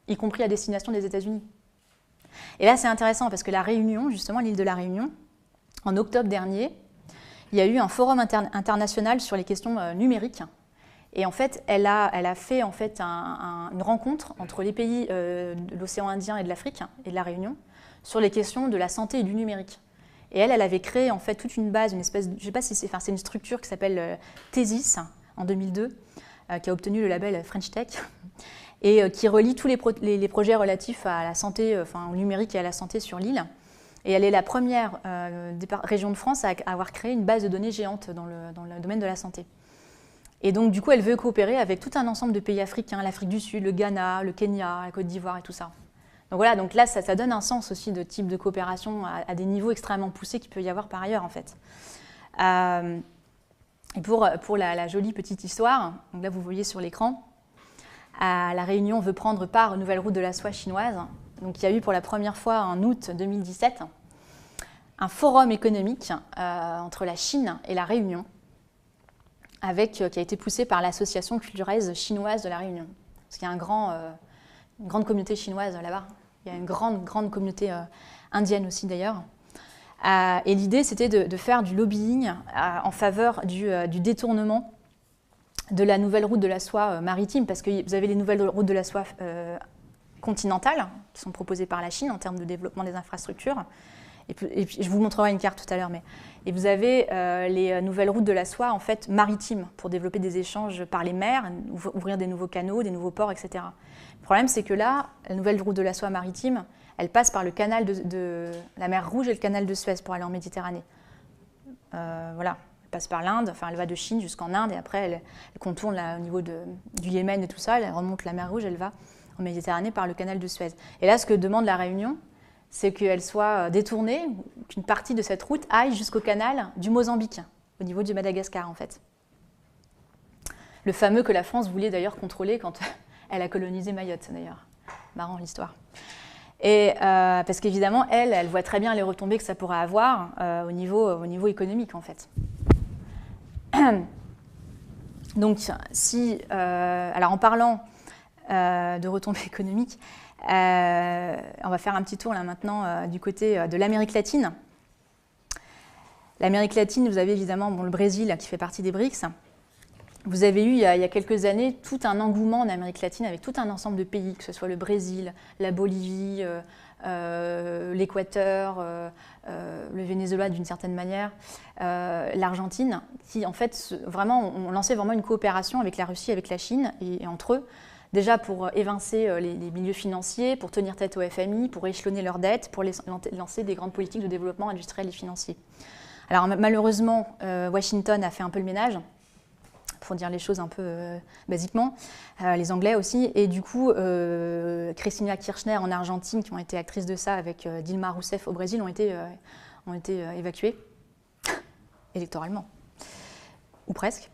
y compris à destination des États-Unis. Et là, c'est intéressant parce que la Réunion, justement, l'île de la Réunion, en octobre dernier, il y a eu un forum international sur les questions numériques. Et en fait, elle a fait en fait une rencontre entre les pays de l'océan Indien et de l'Afrique et de la Réunion sur les questions de la santé et du numérique. Et elle avait créé en fait toute une base, une espèce, je sais pas si c'est une structure qui s'appelle Thesis en 2002, qui a obtenu le label French Tech et qui relie tous les projets relatifs à la santé, au numérique et à la santé sur l'île. Et elle est la première région de France à avoir créé une base de données géante dans le domaine de la santé. Et donc, du coup, elle veut coopérer avec tout un ensemble de pays africains, l'Afrique du Sud, le Ghana, le Kenya, la Côte d'Ivoire et tout ça. Donc voilà, donc là, ça donne un sens aussi de type de coopération à des niveaux extrêmement poussés qu'il peut y avoir par ailleurs, en fait. Et pour la jolie petite histoire, donc là, vous voyez sur l'écran, la Réunion veut prendre part aux nouvelles routes de la soie chinoise. Donc, il y a eu pour la première fois en août 2017 un forum économique entre la Chine et la Réunion, qui a été poussé par l'association culturelle chinoise de la Réunion. Parce qu'il y a une grande communauté chinoise là-bas. Il y a une grande communauté indienne aussi d'ailleurs. Et l'idée, c'était de faire du lobbying en faveur du détournement de la nouvelle route de la soie maritime, parce que vous avez les nouvelles routes de la soie continentales qui sont proposées par la Chine en termes de développement des infrastructures. Et puis, je vous montrerai une carte tout à l'heure. Et vous avez les nouvelles routes de la soie en fait, maritimes pour développer des échanges par les mers, ouvrir des nouveaux canaux, des nouveaux ports, etc. Le problème, c'est que là, la nouvelle route de la soie maritime, elle passe par le canal de la mer Rouge et le canal de Suez pour aller en Méditerranée. Voilà, elle passe par l'Inde, elle va de Chine jusqu'en Inde et après elle contourne là, au niveau du Yémen et tout ça, elle remonte la mer Rouge, elle va en Méditerranée par le canal de Suez. Et là, ce que demande la Réunion, c'est qu'elle soit détournée, qu'une partie de cette route aille jusqu'au canal du Mozambique, au niveau du Madagascar en fait. Le fameux que la France voulait d'ailleurs contrôler quand elle a colonisé Mayotte d'ailleurs. Marrant l'histoire. Et parce qu'évidemment, elle voit très bien les retombées que ça pourrait avoir au niveau économique en fait. Donc, alors en parlant de retombées économiques, on va faire un petit tour là maintenant du côté de l'Amérique latine. L'Amérique latine, vous avez évidemment le Brésil qui fait partie des BRICS. Vous avez eu il y a quelques années tout un engouement en Amérique latine avec tout un ensemble de pays, que ce soit le Brésil, la Bolivie, l'Équateur, le Venezuela d'une certaine manière, l'Argentine, qui en fait vraiment ont lancé vraiment une coopération avec la Russie, avec la Chine et entre eux. Déjà pour évincer les milieux financiers, pour tenir tête au FMI, pour échelonner leurs dettes, pour lancer des grandes politiques de développement industriel et financier. Alors malheureusement, Washington a fait un peu le ménage pour dire les choses un peu basiquement, les Anglais aussi. Et du coup, Cristina Kirchner en Argentine, qui ont été actrices de ça, avec Dilma Rousseff au Brésil, ont été évacuées électoralement, ou presque.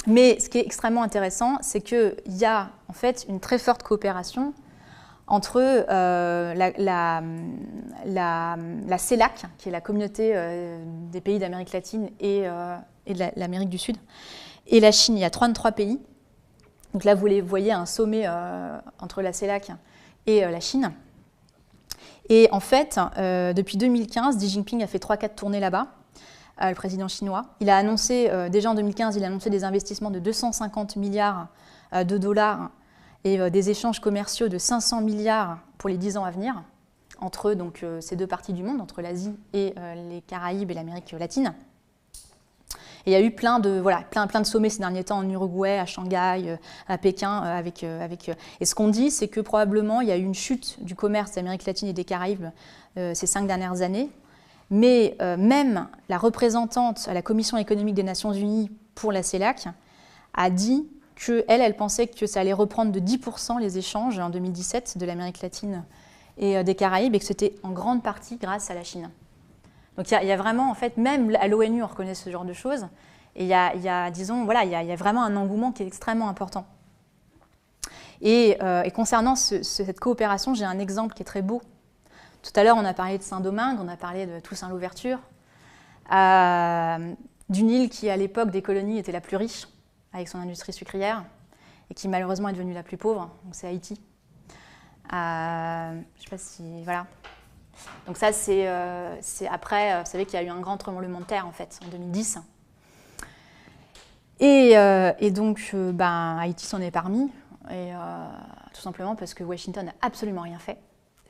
Mais ce qui est extrêmement intéressant, c'est qu'il y a en fait une très forte coopération entre la CELAC, qui est la communauté des pays d'Amérique latine et de l'Amérique du Sud, et la Chine. Il y a 33 pays. Donc là, vous voyez un sommet entre la CELAC et la Chine. Et en fait, depuis 2015, Xi Jinping a fait 3-4 tournées là-bas, le président chinois. Il a annoncé, déjà en 2015, il a annoncé des investissements de 250 milliards de dollars et des échanges commerciaux de 500 milliards pour les 10 ans à venir, entre donc, ces deux parties du monde, entre l'Asie et les Caraïbes et l'Amérique latine. Et il y a eu plein de sommets ces derniers temps en Uruguay, à Shanghai, à Pékin. Et ce qu'on dit, c'est que probablement il y a eu une chute du commerce d'Amérique latine et des Caraïbes ces 5 dernières années. Mais même la représentante à la Commission économique des Nations Unies pour la CELAC a dit qu'elle pensait que ça allait reprendre de 10% les échanges en 2017 de l'Amérique latine et des Caraïbes et que c'était en grande partie grâce à la Chine. Donc il y a vraiment, en fait, même à l'ONU, on reconnaît ce genre de choses. Et il y a vraiment un engouement qui est extrêmement important. Et concernant cette coopération, j'ai un exemple qui est très beau. Tout à l'heure, on a parlé de Saint-Domingue, on a parlé de Toussaint Louverture, d'une île qui, à l'époque des colonies, était la plus riche, avec son industrie sucrière, et qui malheureusement est devenue la plus pauvre, donc c'est Haïti. Je ne sais pas si... Voilà. Donc ça, c'est après, vous savez qu'il y a eu un grand tremblement de terre, en fait, en 2010. Et donc, Haïti s'en est parmi, tout simplement parce que Washington n'a absolument rien fait.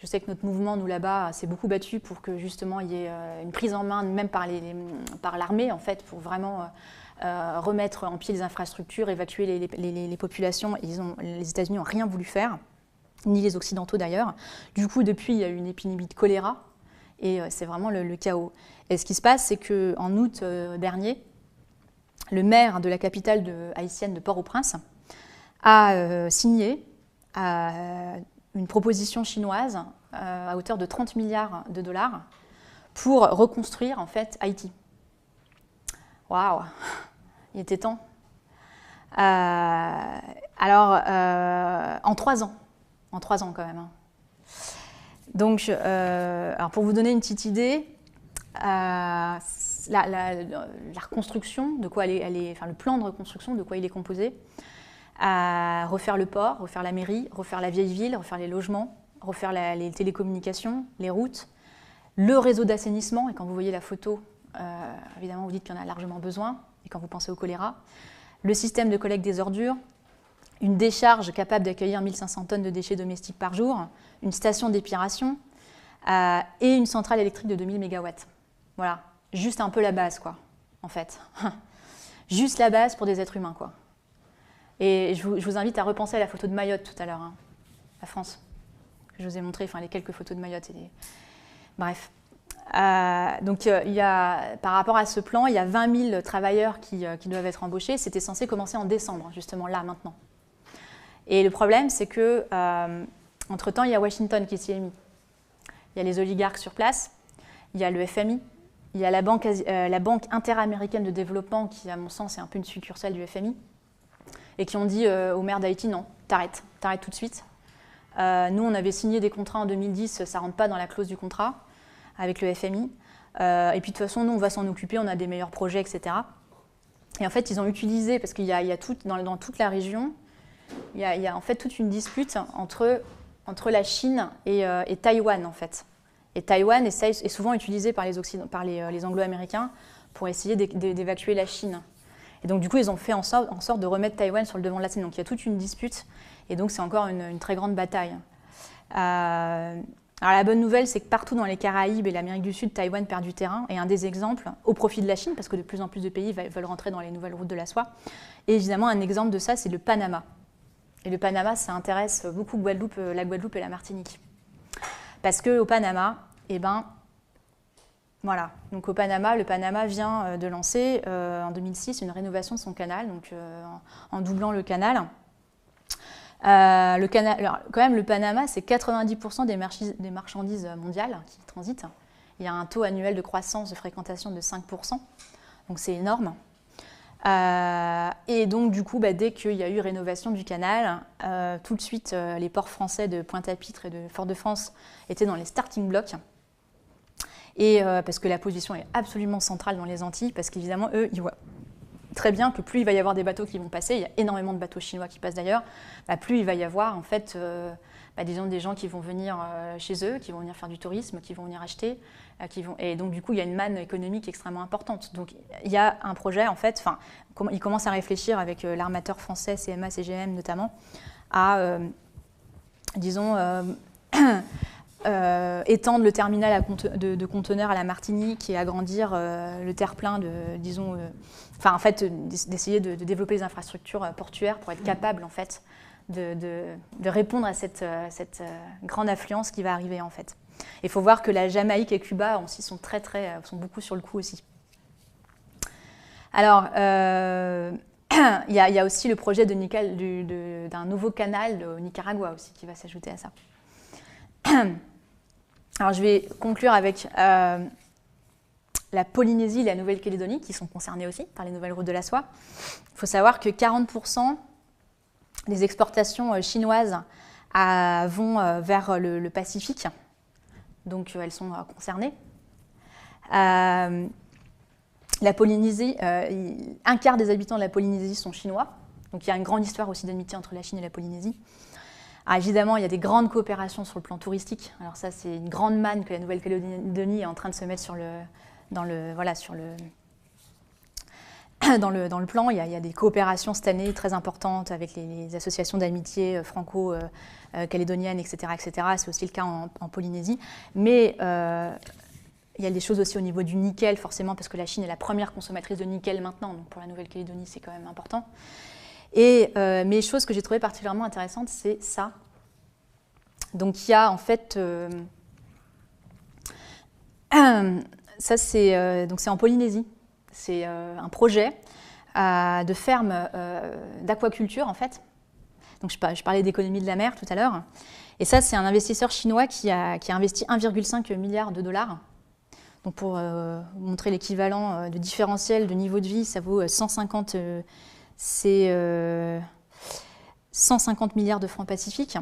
Je sais que notre mouvement, nous, là-bas, s'est beaucoup battu pour que, justement, il y ait une prise en main, même par l'armée, en fait, pour vraiment remettre en pied les infrastructures, évacuer les populations. Les États-Unis n'ont rien voulu faire, ni les Occidentaux, d'ailleurs. Du coup, depuis, il y a eu une épidémie de choléra, et c'est vraiment le chaos. Et ce qui se passe, c'est qu'en août dernier, le maire de la capitale haïtienne de Port-au-Prince a signé une proposition chinoise à hauteur de 30 milliards de dollars pour reconstruire en fait Haïti. Waouh, il était temps. En 3 ans. En 3 ans quand même. Donc, alors pour vous donner une petite idée, la reconstruction, de quoi le plan de reconstruction, de quoi il est composé, refaire le port, refaire la mairie, refaire la vieille ville, refaire les logements, refaire les télécommunications, les routes, le réseau d'assainissement, et quand vous voyez la photo, évidemment vous dites qu'il y en a largement besoin, et quand vous pensez au choléra, le système de collecte des ordures, une décharge capable d'accueillir 1500 tonnes de déchets domestiques par jour, une station d'épuration et une centrale électrique de 2000 MW. Voilà, juste un peu la base, quoi, en fait. Juste la base pour des êtres humains, quoi. Et je vous invite à repenser à la photo de Mayotte tout à l'heure, hein, la France, que je vous ai montré, enfin les quelques photos de Mayotte. Bref. Donc par rapport à ce plan, il y a 20 000 travailleurs qui doivent être embauchés. C'était censé commencer en décembre, justement là, maintenant. Et le problème, c'est que entre-temps, il y a Washington qui s'y est mis. Il y a les oligarques sur place, il y a le FMI, il y a la Banque interaméricaine de développement qui, à mon sens, est un peu une succursale du FMI, et qui ont dit au maire d'Haïti, non, t'arrêtes tout de suite. Nous, on avait signé des contrats en 2010, ça ne rentre pas dans la clause du contrat avec le FMI. Et puis de toute façon, nous, on va s'en occuper, on a des meilleurs projets, etc. Et en fait, ils ont utilisé, parce qu'il y a dans toute la région, il y a en fait toute une dispute entre la Chine et Taïwan, en fait. Et Taïwan est souvent utilisé par les Anglo-Américains pour essayer d'évacuer la Chine. Et donc, du coup, ils ont fait en sorte de remettre Taïwan sur le devant de la scène. Donc, il y a toute une dispute. Et donc, c'est encore une très grande bataille. Alors, la bonne nouvelle, c'est que partout dans les Caraïbes et l'Amérique du Sud, Taïwan perd du terrain. Et un des exemples, au profit de la Chine, parce que de plus en plus de pays veulent rentrer dans les nouvelles routes de la soie. Et évidemment, un exemple de ça, c'est le Panama. Et le Panama, ça intéresse beaucoup la Guadeloupe et la Martinique. Parce qu'au Panama, Voilà, donc au Panama, le Panama vient de lancer en 2006 une rénovation de son canal, donc en doublant le canal. Alors, quand même, le Panama, c'est 90% des marchandises mondiales qui transitent. Il y a un taux annuel de croissance de fréquentation de 5%, donc c'est énorme. Et donc, du coup, dès qu'il y a eu rénovation du canal, tout de suite, les ports français de Pointe-à-Pitre et de Fort-de-France étaient dans les starting blocks. Et parce que la position est absolument centrale dans les Antilles, parce qu'évidemment, eux, ils voient très bien que plus il va y avoir des bateaux qui vont passer, il y a énormément de bateaux chinois qui passent d'ailleurs, plus il va y avoir en fait disons des gens qui vont venir chez eux, qui vont venir faire du tourisme, qui vont venir acheter, et donc du coup il y a une manne économique extrêmement importante. Donc il y a un projet en fait, ils commencent à réfléchir avec l'armateur français CMA CGM notamment à disons étendre le terminal de conteneurs à la Martinique et agrandir le terre-plein en fait, d'essayer de développer les infrastructures portuaires pour être capable en fait de répondre à cette grande affluence qui va arriver en fait. Il faut voir que la Jamaïque et Cuba aussi sont beaucoup sur le coup aussi. Alors, il y a aussi le projet d'un nouveau canal au Nicaragua aussi qui va s'ajouter à ça. Alors je vais conclure avec la Polynésie et la Nouvelle-Calédonie qui sont concernées aussi par les nouvelles routes de la soie. Il faut savoir que 40% des exportations chinoises vont vers le Pacifique, donc elles sont concernées. La Polynésie, un quart des habitants de la Polynésie sont chinois, donc il y a une grande histoire aussi d'amitié entre la Chine et la Polynésie. Alors évidemment, il y a des grandes coopérations sur le plan touristique. Alors ça, c'est une grande manne que la Nouvelle-Calédonie est en train de se mettre dans le plan. Il y a des coopérations cette année très importantes avec les associations d'amitié franco-calédoniennes, etc., etc. C'est aussi le cas en Polynésie. Mais il y a des choses aussi au niveau du nickel, forcément, parce que la Chine est la première consommatrice de nickel maintenant. Donc pour la Nouvelle-Calédonie, c'est quand même important. Mais chose que j'ai trouvée particulièrement intéressante, c'est ça. Donc il y a en fait, ça c'est en Polynésie. C'est un projet de ferme d'aquaculture en fait. Donc je parlais d'économie de la mer tout à l'heure. Et ça c'est un investisseur chinois qui a investi 1,5 milliard de dollars. Donc pour vous montrer l'équivalent de différentiel de niveau de vie, ça vaut 150 milliards de francs pacifiques.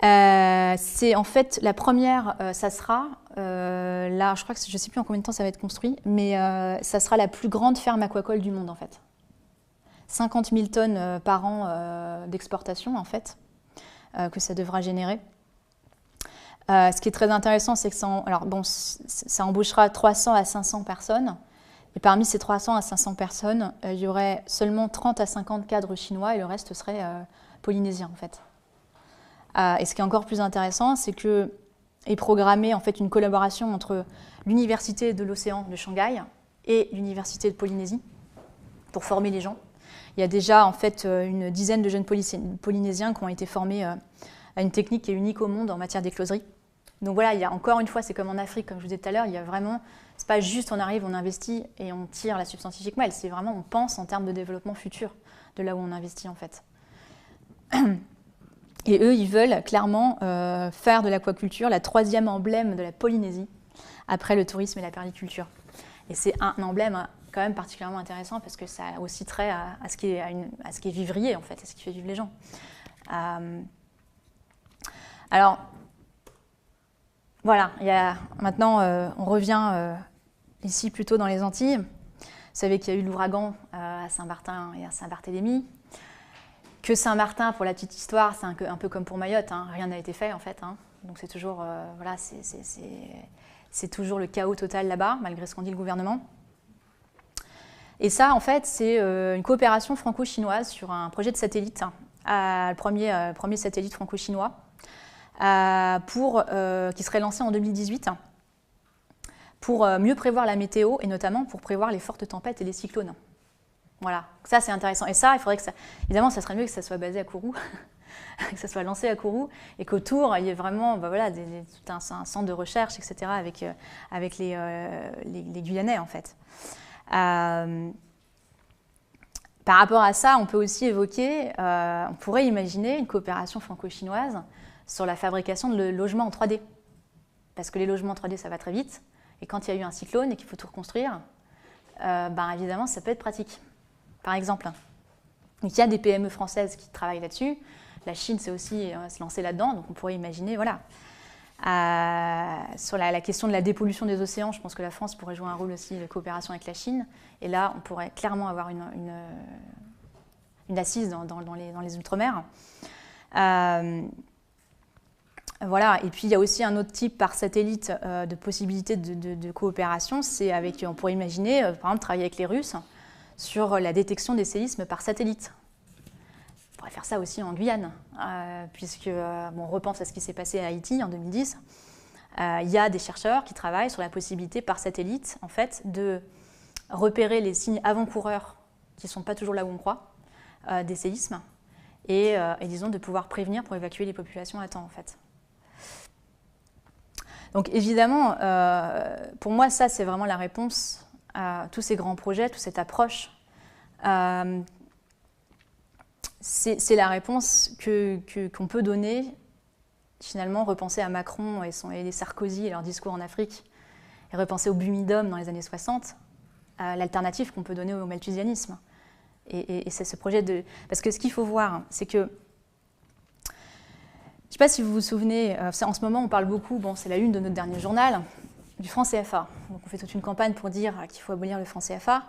C'est en fait la première, ça sera, là je crois que je ne sais plus en combien de temps ça va être construit, mais ça sera la plus grande ferme aquacole du monde en fait. 50 000 tonnes par an d'exportation en fait, que ça devra générer. Ce qui est très intéressant, c'est que ça embauchera 300 à 500 personnes. Et parmi ces 300 à 500 personnes, il y aurait seulement 30 à 50 cadres chinois et le reste serait polynésien en fait. Et ce qui est encore plus intéressant, c'est qu'est programmée en fait une collaboration entre l'Université de l'Océan de Shanghai et l'Université de Polynésie pour former les gens. Il y a déjà en fait une dizaine de jeunes Polynésiens qui ont été formés à une technique qui est unique au monde en matière d'écloserie. Donc voilà, il y a encore une fois, c'est comme en Afrique, comme je vous disais tout à l'heure, il y a vraiment, c'est pas juste on arrive, on investit et on tire la substantifique moelle, c'est vraiment on pense en termes de développement futur de là où on investit en fait. Et eux, ils veulent clairement faire de l'aquaculture la troisième emblème de la Polynésie, après le tourisme et la permaculture. Et c'est un emblème quand même particulièrement intéressant parce que ça a aussi trait à ce qui est vivrier, en fait, à ce qui fait vivre les gens. Alors, voilà, maintenant, on revient ici plutôt dans les Antilles. Vous savez qu'il y a eu l'ouragan à Saint-Martin et à Saint-Barthélemy. Que Saint-Martin, pour la petite histoire, c'est un peu comme pour Mayotte, hein. Rien n'a été fait en fait. Hein. Donc c'est toujours, voilà, c'est toujours le chaos total là-bas, malgré ce qu'en dit le gouvernement. Et ça, en fait, c'est une coopération franco-chinoise sur un projet de satellite, le premier satellite franco-chinois, qui serait lancé en 2018, pour mieux prévoir la météo et notamment pour prévoir les fortes tempêtes et les cyclones. Voilà, ça c'est intéressant. Et ça, il faudrait que ça... Évidemment, ça serait mieux que ça soit basé à Kourou. que ça soit lancé à Kourou, et qu'autour, il y ait vraiment voilà, tout un centre de recherche, etc., avec les Guyanais, en fait. Par rapport à ça, on peut aussi évoquer, on pourrait imaginer une coopération franco-chinoise sur la fabrication de logements en 3D. Parce que les logements en 3D, ça va très vite, et quand il y a eu un cyclone et qu'il faut tout reconstruire, évidemment, ça peut être pratique, par exemple. Donc, il y a des PME françaises qui travaillent là-dessus. La Chine s'est aussi se lancer là-dedans, donc on pourrait imaginer, voilà. Sur la question de la dépollution des océans, je pense que la France pourrait jouer un rôle aussi de coopération avec la Chine. Et là, on pourrait clairement avoir une assise dans les outre-mer. Voilà. Et puis, il y a aussi un autre type par satellite de possibilités de coopération. C'est avec, on pourrait imaginer, par exemple, travailler avec les Russes sur la détection des séismes par satellite. On pourrait faire ça aussi en Guyane, puisque on repense à ce qui s'est passé à Haïti en 2010. Il y a des chercheurs qui travaillent sur la possibilité par satellite, en fait, de repérer les signes avant-coureurs qui ne sont pas toujours là où on croit, des séismes, et disons de pouvoir prévenir pour évacuer les populations à temps, en fait. Donc évidemment, pour moi, ça, c'est vraiment la réponse à tous ces grands projets, toute cette approche. C'est la réponse qu'on peut donner, finalement, repenser à Macron et les Sarkozy et leur discours en Afrique, et repenser au Bumidum dans les années 60, l'alternative qu'on peut donner au malthusianisme. Et c'est ce projet de... Parce que ce qu'il faut voir, c'est que... Je ne sais pas si vous vous souvenez, en ce moment on parle beaucoup, c'est la une de notre dernier journal, du franc CFA. Donc on fait toute une campagne pour dire qu'il faut abolir le franc CFA.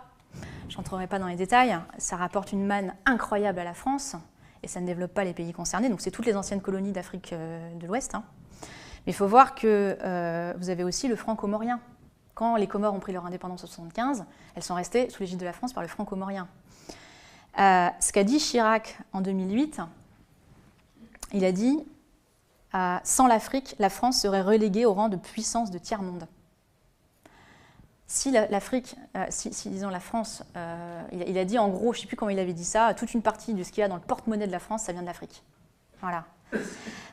Je n'entrerai pas dans les détails. Ça rapporte une manne incroyable à la France et ça ne développe pas les pays concernés. Donc c'est toutes les anciennes colonies d'Afrique de l'Ouest. Mais il faut voir que vous avez aussi le franc comorien. Quand les Comores ont pris leur indépendance en 1975, elles sont restées sous l'égide de la France par le franc comorien. Ce qu'a dit Chirac en 2008, il a dit sans l'Afrique, la France serait reléguée au rang de puissance de tiers-monde. Si l'Afrique, disons la France, il a dit en gros, je ne sais plus comment il avait dit ça, toute une partie de ce qu'il y a dans le porte-monnaie de la France, ça vient de l'Afrique. Voilà.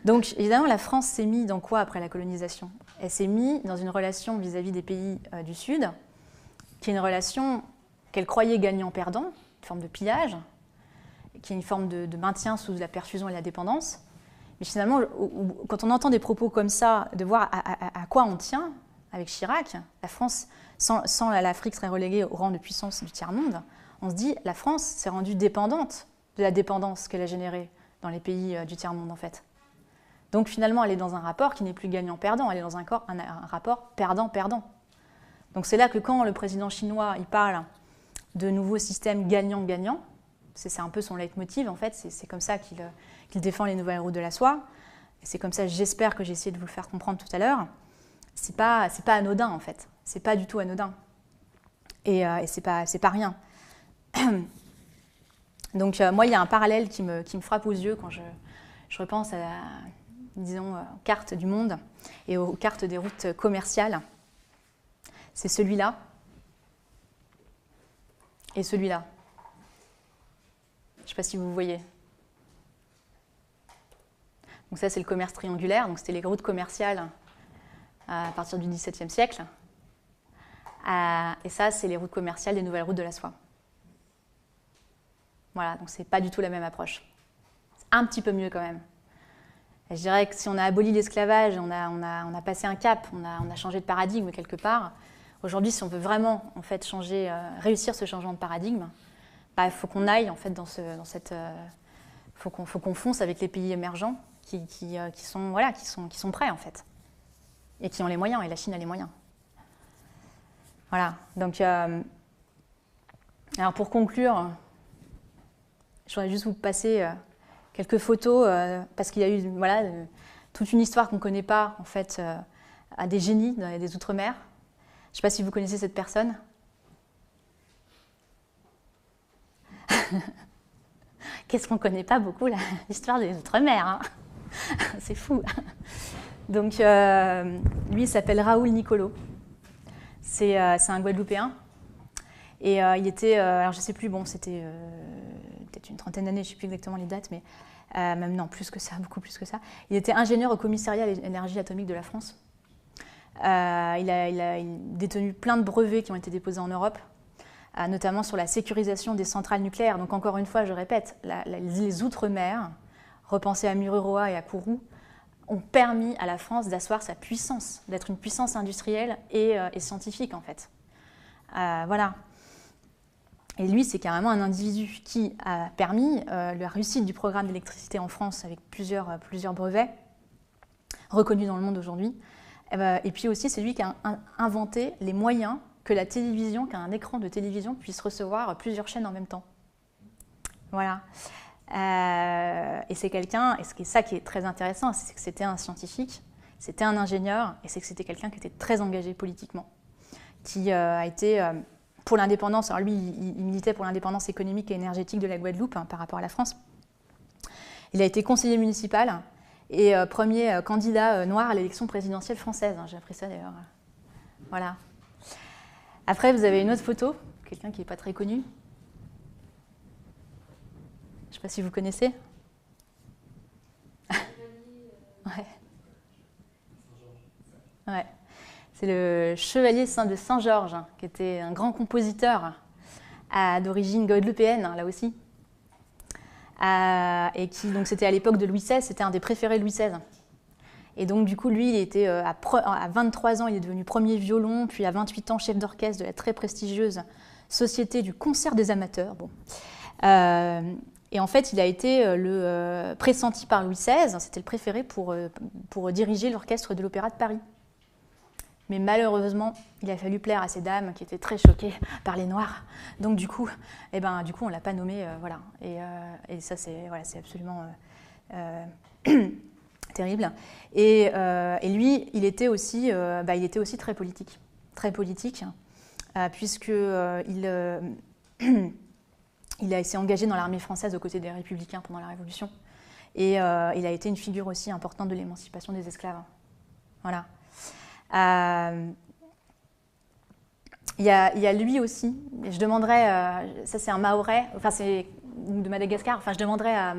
Donc évidemment, la France s'est mise dans quoi après la colonisation? Elle s'est mise dans une relation vis-à-vis des pays du Sud, qui est une relation qu'elle croyait gagnant-perdant, une forme de pillage, qui est une forme de maintien sous la perfusion et la dépendance. Mais finalement, quand on entend des propos comme ça, de voir à quoi on tient avec Chirac, la France, sans l'Afrique serait reléguée au rang de puissance du tiers-monde, on se dit la France s'est rendue dépendante de la dépendance qu'elle a générée dans les pays du tiers-monde, en fait. Donc finalement, elle est dans un rapport qui n'est plus gagnant-perdant, elle est dans un rapport perdant-perdant. Donc c'est là que quand le président chinois il parle de nouveaux systèmes gagnant-gagnant, c'est un peu son leitmotiv, en fait, c'est comme ça qu'il défend les nouvelles routes de la soie, et c'est comme ça, j'espère que j'ai essayé de vous le faire comprendre tout à l'heure, c'est pas anodin, en fait, c'est pas du tout anodin, et c'est pas rien. Donc moi, il y a un parallèle qui me frappe aux yeux quand je repense à la, disons, carte du monde et aux cartes des routes commerciales. C'est celui-là et celui-là. Je ne sais pas si vous voyez. Donc ça, c'est le commerce triangulaire. Donc c'était les routes commerciales à partir du XVIIe siècle. Et ça, c'est les routes commerciales des nouvelles routes de la soie. Voilà, donc c'est pas du tout la même approche. C'est un petit peu mieux quand même. Et je dirais que si on a aboli l'esclavage, on a passé un cap, on a changé de paradigme quelque part. Aujourd'hui, si on veut vraiment en fait réussir ce changement de paradigme, il faut qu'on aille en fait dans cette, faut qu'on fonce avec les pays émergents qui sont prêts en fait et qui ont les moyens, et la Chine a les moyens. Voilà. Donc, alors pour conclure, je voudrais juste vous passer quelques photos parce qu'il y a eu toute une histoire qu'on ne connaît pas en fait à des génies des Outre-mer. Je ne sais pas si vous connaissez cette personne. Qu'est-ce qu'on ne connaît pas beaucoup l'histoire des Outre-mer, hein. C'est fou. Donc, lui, il s'appelle Raoul Nicolo. C'est un Guadeloupéen. Et il était, alors je ne sais plus, bon, c'était peut-être une trentaine d'années, je ne sais plus exactement les dates, mais même non, plus que ça, beaucoup plus que ça. Il était ingénieur au commissariat à l'énergie atomique de la France. Il a détenu plein de brevets qui ont été déposés en Europe, notamment sur la sécurisation des centrales nucléaires. Donc encore une fois, je répète, les Outre-mer, repensés à Mururoa et à Kourou, ont permis à la France d'asseoir sa puissance, d'être une puissance industrielle et scientifique en fait. Voilà. Et lui, c'est carrément un individu qui a permis la réussite du programme d'électricité en France avec plusieurs brevets reconnus dans le monde aujourd'hui. Et puis aussi, c'est lui qui a inventé les moyens que la télévision, qu'un écran de télévision puisse recevoir plusieurs chaînes en même temps. Voilà. Et c'est quelqu'un, et c'est ça qui est très intéressant, c'est que c'était un scientifique, c'était un ingénieur, et c'est que c'était quelqu'un qui était très engagé politiquement, qui a été pour l'indépendance. Alors lui, il militait pour l'indépendance économique et énergétique de la Guadeloupe par rapport à la France. Il a été conseiller municipal et premier candidat noir à l'élection présidentielle française. J'ai appris ça d'ailleurs. Voilà. Après, vous avez une autre photo, quelqu'un qui n'est pas très connu. Je ne sais pas si vous connaissez. Ouais. Ouais. C'est le chevalier de Saint-Georges, qui était un grand compositeur d'origine guadeloupéenne, là aussi. Et qui, donc, c'était à l'époque de Louis XVI, c'était un des préférés de Louis XVI. Et donc, du coup, lui, il était, à 23 ans, il est devenu premier violon, puis à 28 ans, chef d'orchestre de la très prestigieuse Société du concert des amateurs. Bon. Et en fait, il a été pressenti par Louis XVI, c'était le préféré pour diriger l'orchestre de l'Opéra de Paris. Mais malheureusement, il a fallu plaire à ces dames qui étaient très choquées par les Noirs. Donc du coup, on ne l'a pas nommé, voilà. Et ça, c'est absolument terrible. Et lui, il était aussi très politique, puisqu'il s'est engagé dans l'armée française aux côtés des Républicains pendant la Révolution. Et il a été une figure aussi importante de l'émancipation des esclaves. Voilà. Il y a lui aussi, je demanderais, ça c'est un Mahorais, enfin c'est de Madagascar, enfin je demanderais à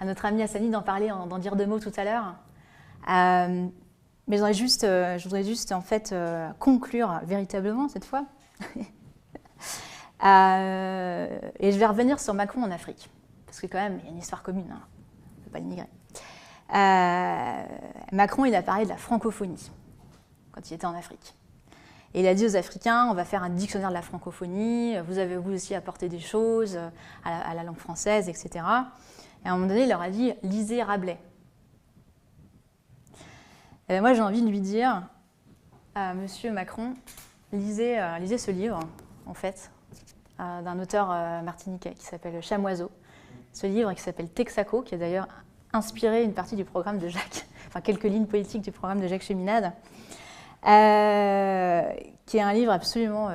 notre ami Hassani d'en parler, d'en dire deux mots tout à l'heure. Mais je voudrais juste en fait conclure véritablement cette fois. Et je vais revenir sur Macron en Afrique, parce que quand même il y a une histoire commune, hein. On ne peut pas l'immigrer. Macron, il a parlé de la francophonie quand il était en Afrique. Et il a dit aux Africains, on va faire un dictionnaire de la francophonie, vous avez vous aussi apporté des choses à la langue française, etc. Et à un moment donné, il leur a dit, lisez Rabelais. Et moi, j'ai envie de lui dire, Monsieur Macron, lisez ce livre, en fait, d'un auteur martiniquais qui s'appelle Chamoiseau. Ce livre qui s'appelle Texaco, qui a d'ailleurs inspiré une partie du programme de Jacques, enfin quelques lignes politiques du programme de Jacques Cheminade. Qui est un livre absolument,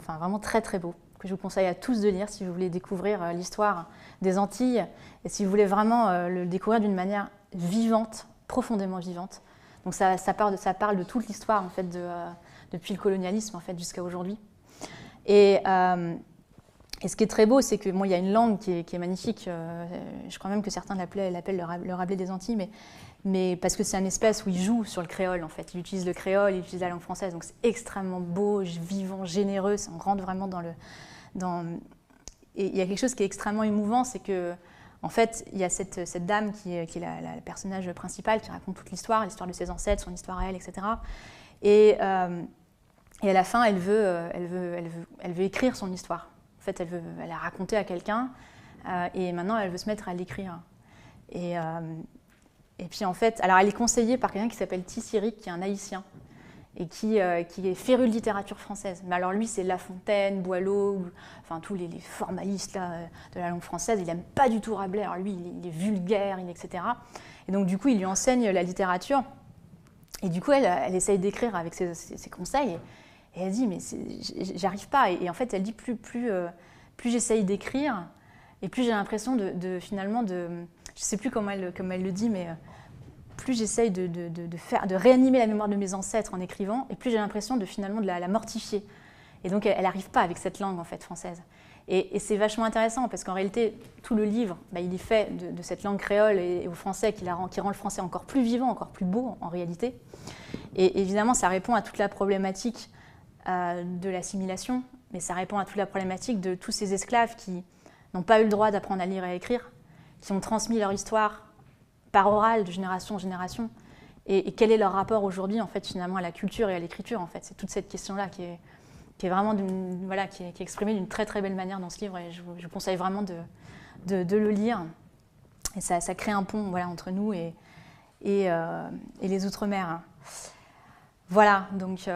vraiment très très beau, que je vous conseille à tous de lire si vous voulez découvrir l'histoire des Antilles et si vous voulez vraiment le découvrir d'une manière vivante, profondément vivante. Donc ça parle de toute l'histoire en fait depuis le colonialisme en fait jusqu'à aujourd'hui. Et ce qui est très beau, c'est que il y a une langue qui est magnifique. Je crois même que certains l'appellent le Rabelais des Antilles, mais parce que c'est une espèce où il joue sur le créole, en fait. Il utilise le créole, il utilise la langue française, donc c'est extrêmement beau, vivant, généreux. On rentre vraiment Et il y a quelque chose qui est extrêmement émouvant, c'est que, en fait, il y a cette dame qui est le personnage principal, qui raconte toute l'histoire de ses ancêtres, son histoire à elle, etc. Et à la fin, elle veut écrire son histoire. En fait, elle a raconté à quelqu'un, et maintenant, elle veut se mettre à l'écrire. Et puis en fait, alors elle est conseillée par quelqu'un qui s'appelle Tissiric, qui est un Haïtien, et qui est féru de littérature française. Mais alors lui, c'est La Fontaine, Boileau, enfin tous les formalistes là, de la langue française, il n'aime pas du tout Rabelais. Alors lui, il est vulgaire, etc. Et donc du coup, il lui enseigne la littérature. Et du coup, elle essaye d'écrire avec ses conseils. Et elle dit, mais j'arrive pas. Et en fait, elle dit, plus j'essaye d'écrire, et plus j'ai l'impression finalement je ne sais plus comment elle le dit, mais plus j'essaye de réanimer la mémoire de mes ancêtres en écrivant, et plus j'ai l'impression finalement de la mortifier. Et donc elle n'arrive pas avec cette langue en fait française. Et c'est vachement intéressant parce qu'en réalité, tout le livre, il est fait de cette langue créole et au français qui rend le français encore plus vivant, encore plus beau en réalité. Et évidemment, ça répond à toute la problématique de l'assimilation, mais ça répond à toute la problématique de tous ces esclaves qui n'ont pas eu le droit d'apprendre à lire et à écrire, qui ont transmis leur histoire par oral de génération en génération. Et quel est leur rapport aujourd'hui, en fait, finalement, à la culture et à l'écriture, en fait. C'est toute cette question-là qui est vraiment qui est exprimée d'une très très belle manière dans ce livre, et je vous conseille vraiment de le lire. Et ça crée un pont, voilà, entre nous et les Outre-mer. Voilà, donc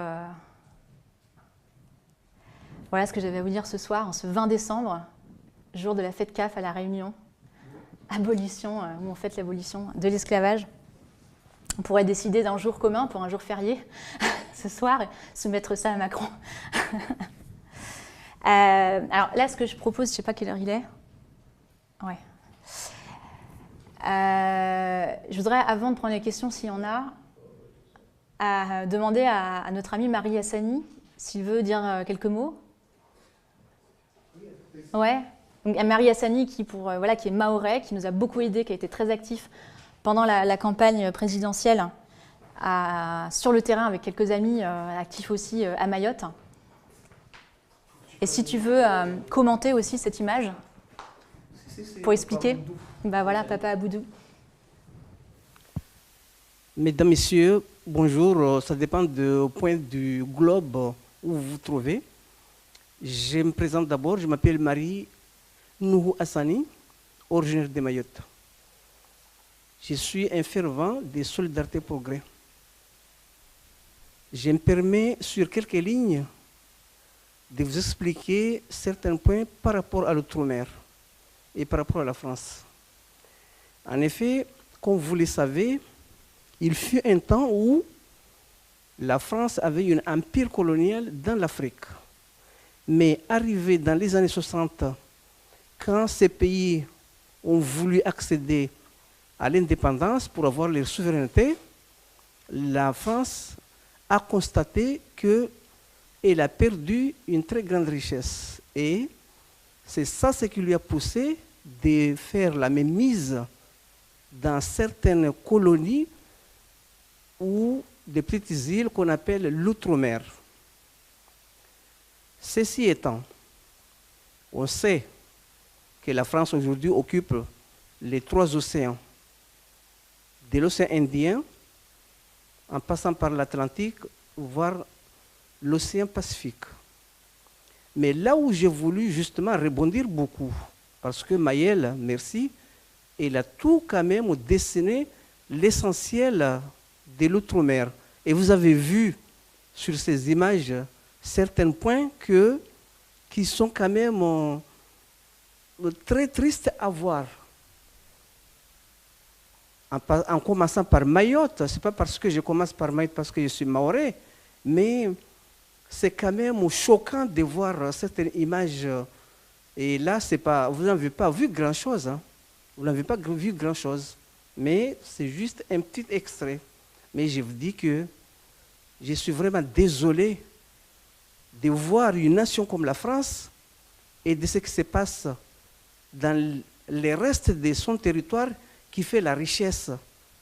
voilà ce que j'avais à vous dire ce soir, en ce 20 décembre, jour de la fête CAF à La Réunion, abolition, où on fête l'abolition de l'esclavage. On pourrait décider d'un jour commun pour un jour férié ce soir et soumettre ça à Macron. Alors là, ce que je propose, je ne sais pas quelle heure il est. Ouais. Je voudrais, avant de prendre les questions, s'il y en a, demander à notre ami Marie Hassani s'il veut dire quelques mots. Ouais. Donc, Marie Hassani qui est mahorais, qui nous a beaucoup aidé, qui a été très actif pendant la campagne présidentielle sur le terrain avec quelques amis actifs aussi à Mayotte. Et si tu veux commenter aussi cette image pour expliquer, voilà, Papa Aboudou. Mesdames, Messieurs, bonjour. Ça dépend du point du globe où vous vous trouvez. Je me présente d'abord. Je m'appelle Marie Nuhu Hassani, originaire de Mayotte. Je suis un fervent de Solidarité Progrès. Je me permets, sur quelques lignes, de vous expliquer certains points par rapport à l'outre-mer et par rapport à la France. En effet, comme vous le savez, il fut un temps où la France avait un empire colonial dans l'Afrique. Mais arrivé dans les années 60, quand ces pays ont voulu accéder à l'indépendance pour avoir leur souveraineté, la France a constaté qu'elle a perdu une très grande richesse. Et c'est ça ce qui lui a poussé de faire la même mise dans certaines colonies ou des petites îles qu'on appelle l'outre-mer. Ceci étant, on sait que la France aujourd'hui occupe les 3 océans, de l'océan Indien, en passant par l'Atlantique, voire l'océan Pacifique. Mais là où j'ai voulu justement rebondir beaucoup, parce que Maëlle, merci, elle a tout quand même dessiné l'essentiel de l'outre-mer. Et vous avez vu sur ces images certains points qui sont quand même très tristes à voir. En commençant par Mayotte, ce n'est pas parce que je commence par Mayotte parce que je suis mahorais, mais c'est quand même choquant de voir certaines images. Et là, vous n'avez pas vu grand-chose. Hein. Vous n'avez pas vu grand-chose. Mais c'est juste un petit extrait. Mais je vous dis que je suis vraiment désolé de voir une nation comme la France et de ce qui se passe dans le reste de son territoire qui fait la richesse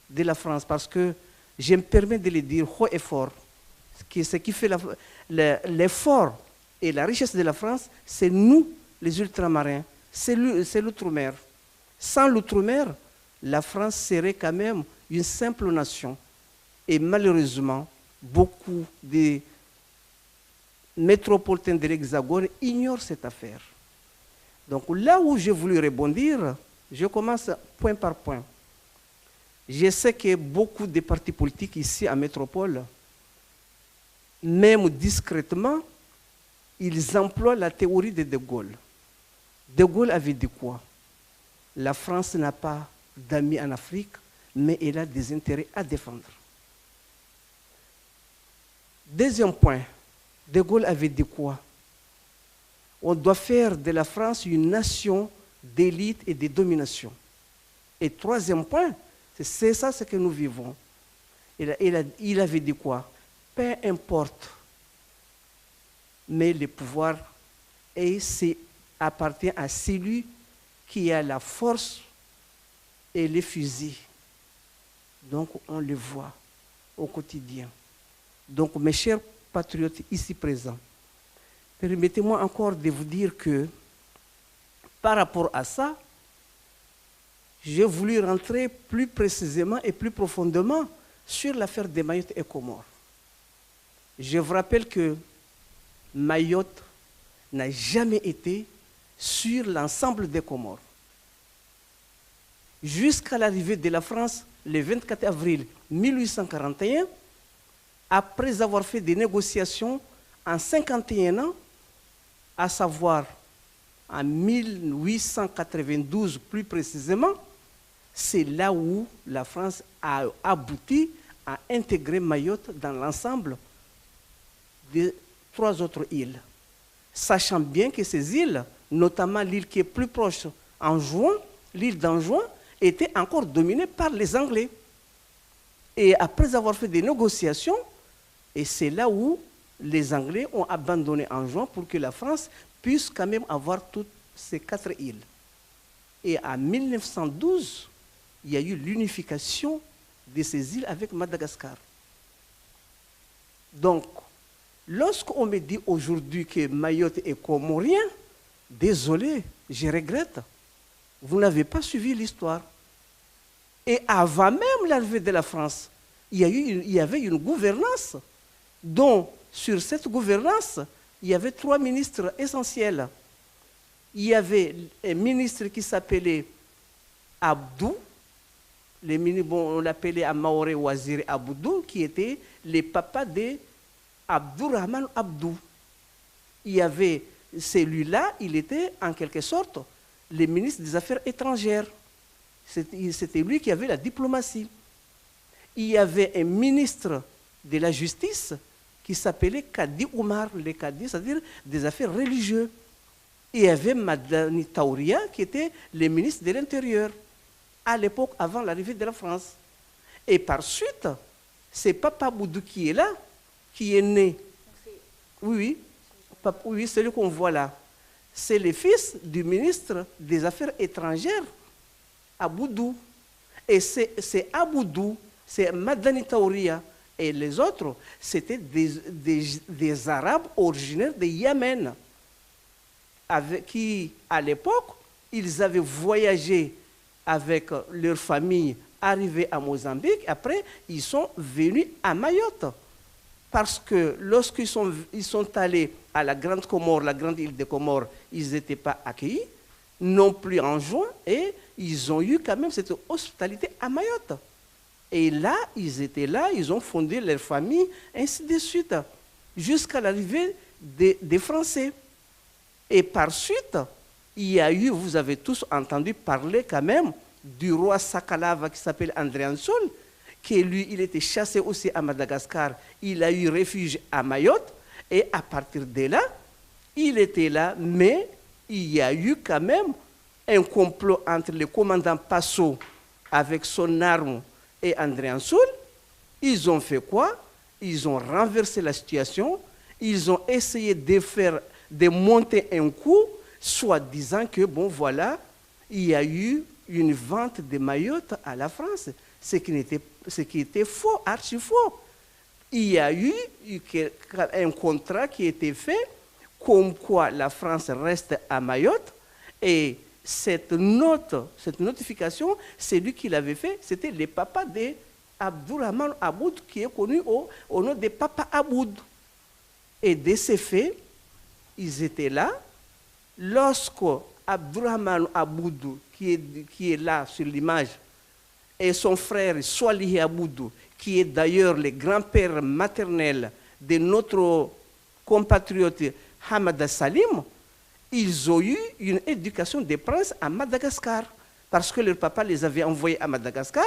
de la France. Parce que je me permets de le dire haut et fort, ce qui fait l'effort et la richesse de la France, c'est nous, les ultramarins, c'est l'outre-mer. Sans l'outre-mer, la France serait quand même une simple nation. Et malheureusement, beaucoup de métropolitains de l'Hexagone ignorent cette affaire. Donc là où j'ai voulu rebondir, je commence point par point. Je sais que beaucoup de partis politiques ici à Métropole, même discrètement, ils emploient la théorie de De Gaulle. De Gaulle avait dit quoi? La France n'a pas d'amis en Afrique, mais elle a des intérêts à défendre. Deuxième point, De Gaulle avait dit quoi? On doit faire de la France une nation d'élite et de domination. Et troisième point, c'est ça ce que nous vivons. Il avait dit quoi? Peu importe, mais le pouvoir, et c'est appartient à celui qui a la force et les fusils. Donc on le voit au quotidien. Donc mes chers patriotes ici présents, permettez-moi encore de vous dire que par rapport à ça, j'ai voulu rentrer plus précisément et plus profondément sur l'affaire des Mayotte et Comores. Je vous rappelle que Mayotte n'a jamais été sur l'ensemble des Comores. Jusqu'à l'arrivée de la France, le 24 avril 1841, après avoir fait des négociations en 51 ans, à savoir en 1892 plus précisément, c'est là où la France a abouti à intégrer Mayotte dans l'ensemble des 3 autres îles. Sachant bien que ces îles, notamment l'île qui est plus proche, Anjouan, l'île d'Anjouan, était encore dominée par les Anglais. Et après avoir fait des négociations, et c'est là où les Anglais ont abandonné Anjouan pour que la France puisse quand même avoir toutes ces 4 îles. Et en 1912, il y a eu l'unification de ces îles avec Madagascar. Donc, lorsqu'on me dit aujourd'hui que Mayotte est comorien, désolé, je regrette. Vous n'avez pas suivi l'histoire. Et avant même l'arrivée de la France, il y avait une gouvernance dont, sur cette gouvernance, il y avait 3 ministres essentiels. Il y avait un ministre qui s'appelait Abdou, on l'appelait à Maoré Waziri Abdou, qui était le papa de Abdourahman Abdou. Il y avait celui-là, il était en quelque sorte le ministre des Affaires étrangères. C'était lui qui avait la diplomatie. Il y avait un ministre de la Justice qui s'appelait Kadi Oumar, le Kadi, c'est-à-dire des affaires religieuses. Il y avait Madani Taouria qui était le ministre de l'Intérieur à l'époque avant l'arrivée de la France. Et par suite, c'est Papa Boudou qui est là, qui est né. Oui, celui qu'on voit là. C'est le fils du ministre des Affaires étrangères, Aboudou. Et c'est Aboudou, c'est Madani Taouria et les autres, c'était des Arabes originaires de Yémen, qui, à l'époque, ils avaient voyagé avec leur famille, arrivés à Mozambique. Après, ils sont venus à Mayotte. Parce que lorsqu'ils sont allés à la Grande Comore, la grande île des Comores, ils n'étaient pas accueillis, non plus en juin, et ils ont eu quand même cette hospitalité à Mayotte. Et là, ils étaient là, ils ont fondé leur famille, ainsi de suite, jusqu'à l'arrivée des Français. Et par suite, il y a eu, vous avez tous entendu parler quand même du roi Sakalava qui s'appelle André Ansol, qui lui, il était chassé aussi à Madagascar, il a eu refuge à Mayotte, et à partir de là, il était là, mais il y a eu quand même un complot entre le commandant Passo avec son arme et André Ansol. Ils ont fait quoi? Ils ont renversé la situation, ils ont essayé de monter un coup, soit disant que, bon voilà, il y a eu une vente de Mayotte à la France, ce qui était faux, archi faux. Il y a eu un contrat qui a été fait, comme quoi la France reste à Mayotte, et cette notification, c'est lui qui l'avait fait, c'était le papa de Abdourahman Aboud, qui est connu au nom de Papa Aboud. Et de ces faits, ils étaient là. Lorsque Abdourahman Aboud, qui est là sur l'image, et son frère Swalihi Aboud, qui est d'ailleurs le grand-père maternel de notre compatriote Hamada Salim, ils ont eu une éducation des princes à Madagascar, parce que leur papa les avait envoyés à Madagascar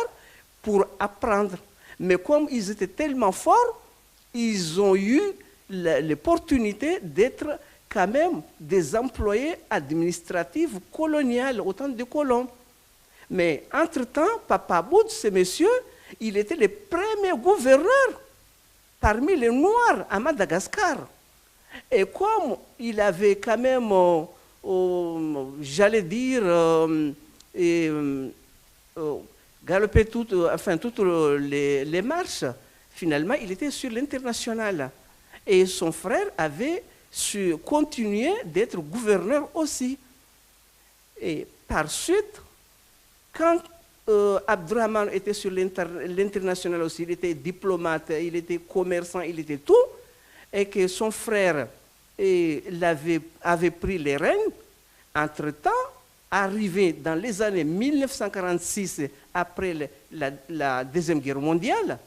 pour apprendre. Mais comme ils étaient tellement forts, ils ont eu l'opportunité d'être quand même des employés administratifs coloniaux, autant de colons. Mais entre-temps, Papa Aboud, ce monsieur, il était le premier gouverneur parmi les Noirs à Madagascar. Et comme il avait quand même j'allais dire, galoper toutes les marches. Finalement, il était sur l'international. Et son frère avait su continuer d'être gouverneur aussi. Et par suite, quand Abdurrahman était sur l'international aussi, il était diplomate, il était commerçant, il était tout, et que son frère avait pris les rênes, entre-temps, arrivé dans les années 1946, après la Deuxième Guerre mondiale,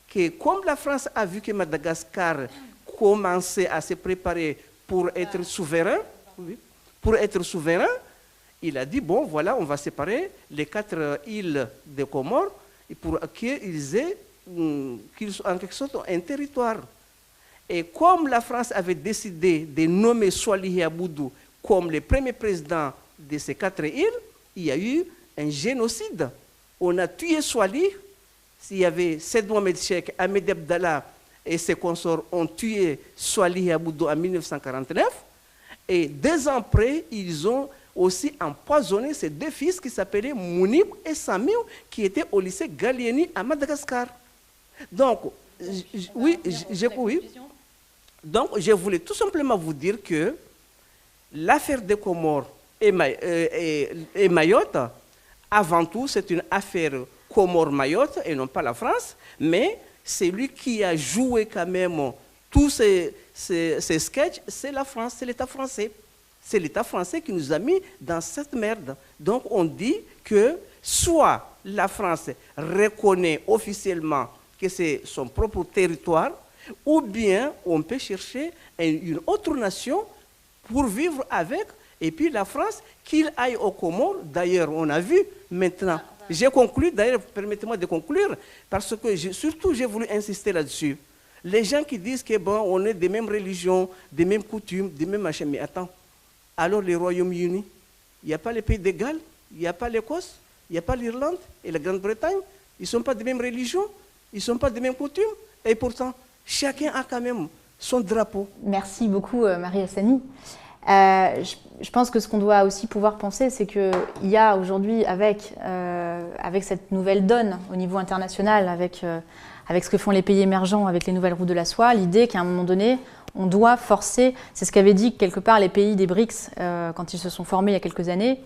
que comme la France a vu que Madagascar commençait à se préparer pour être souverain, il a dit, bon, voilà, on va séparer les 4 îles des Comores pour qu'ils aient, en quelque sorte, un territoire. Et comme la France avait décidé de nommer Swalihi Aboudou comme le premier président de ces 4 îles, il y a eu un génocide. On a tué Swalihi. Il y avait Said Mohamed Cheikh, Ahmed Abdallah et ses consorts ont tué Swalihi Aboudou en 1949. Et 2 ans après, ils ont aussi empoisonné ses 2 fils qui s'appelaient Mounib et Samir, qui étaient au lycée Gallieni à Madagascar. Donc, oui. Donc, je voulais tout simplement vous dire que l'affaire des Comores et Mayotte, avant tout, c'est une affaire Comores-Mayotte et non pas la France, mais celui qui a joué quand même tous ces sketchs, c'est la France, c'est l'État français. C'est l'État français qui nous a mis dans cette merde. Donc on dit que soit la France reconnaît officiellement que c'est son propre territoire, ou bien on peut chercher une autre nation pour vivre avec, et puis la France, qu'il aille aux Comores. D'ailleurs, on a vu maintenant. J'ai conclu, d'ailleurs, permettez-moi de conclure, parce que surtout j'ai voulu insister là-dessus. Les gens qui disent que bon, on est des mêmes religions, des mêmes coutumes, des mêmes machins, mais attends, alors les Royaumes-Unis, il n'y a pas les pays de Galles, il n'y a pas l'Écosse, il n'y a pas l'Irlande et la Grande-Bretagne, ils ne sont pas des mêmes religions, ils ne sont pas des mêmes coutumes, et pourtant, chacun a quand même son drapeau. Merci beaucoup, Marie Hassani. Je pense que ce qu'on doit aussi pouvoir penser, c'est qu'il y a aujourd'hui, avec cette nouvelle donne au niveau international, avec ce que font les pays émergents, avec les nouvelles routes de la soie, l'idée qu'à un moment donné, on doit forcer, c'est ce qu'avaient dit quelque part les pays des BRICS quand ils se sont formés il y a quelques années,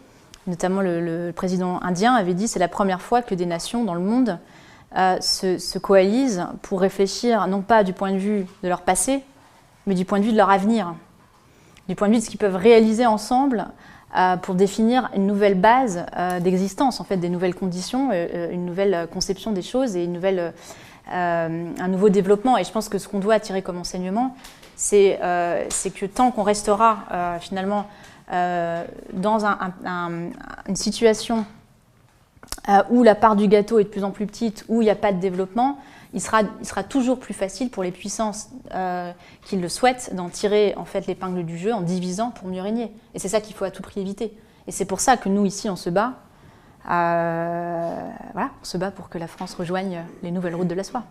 notamment le président indien avait dit c'est la première fois que des nations dans le monde se coalisent pour réfléchir non pas du point de vue de leur passé, mais du point de vue de leur avenir, du point de vue de ce qu'ils peuvent réaliser ensemble pour définir une nouvelle base d'existence, en fait, des nouvelles conditions, une nouvelle conception des choses et un nouveau développement. Et je pense que ce qu'on doit tirer comme enseignement, c'est que tant qu'on restera finalement dans une situation où la part du gâteau est de plus en plus petite, où il n'y a pas de développement, il sera toujours plus facile pour les puissances qui le souhaitent d'en tirer en fait l'épingle du jeu en divisant pour mieux régner. Et c'est ça qu'il faut à tout prix éviter. Et c'est pour ça que nous ici on se bat. Voilà, on se bat pour que la France rejoigne les nouvelles routes de la soie.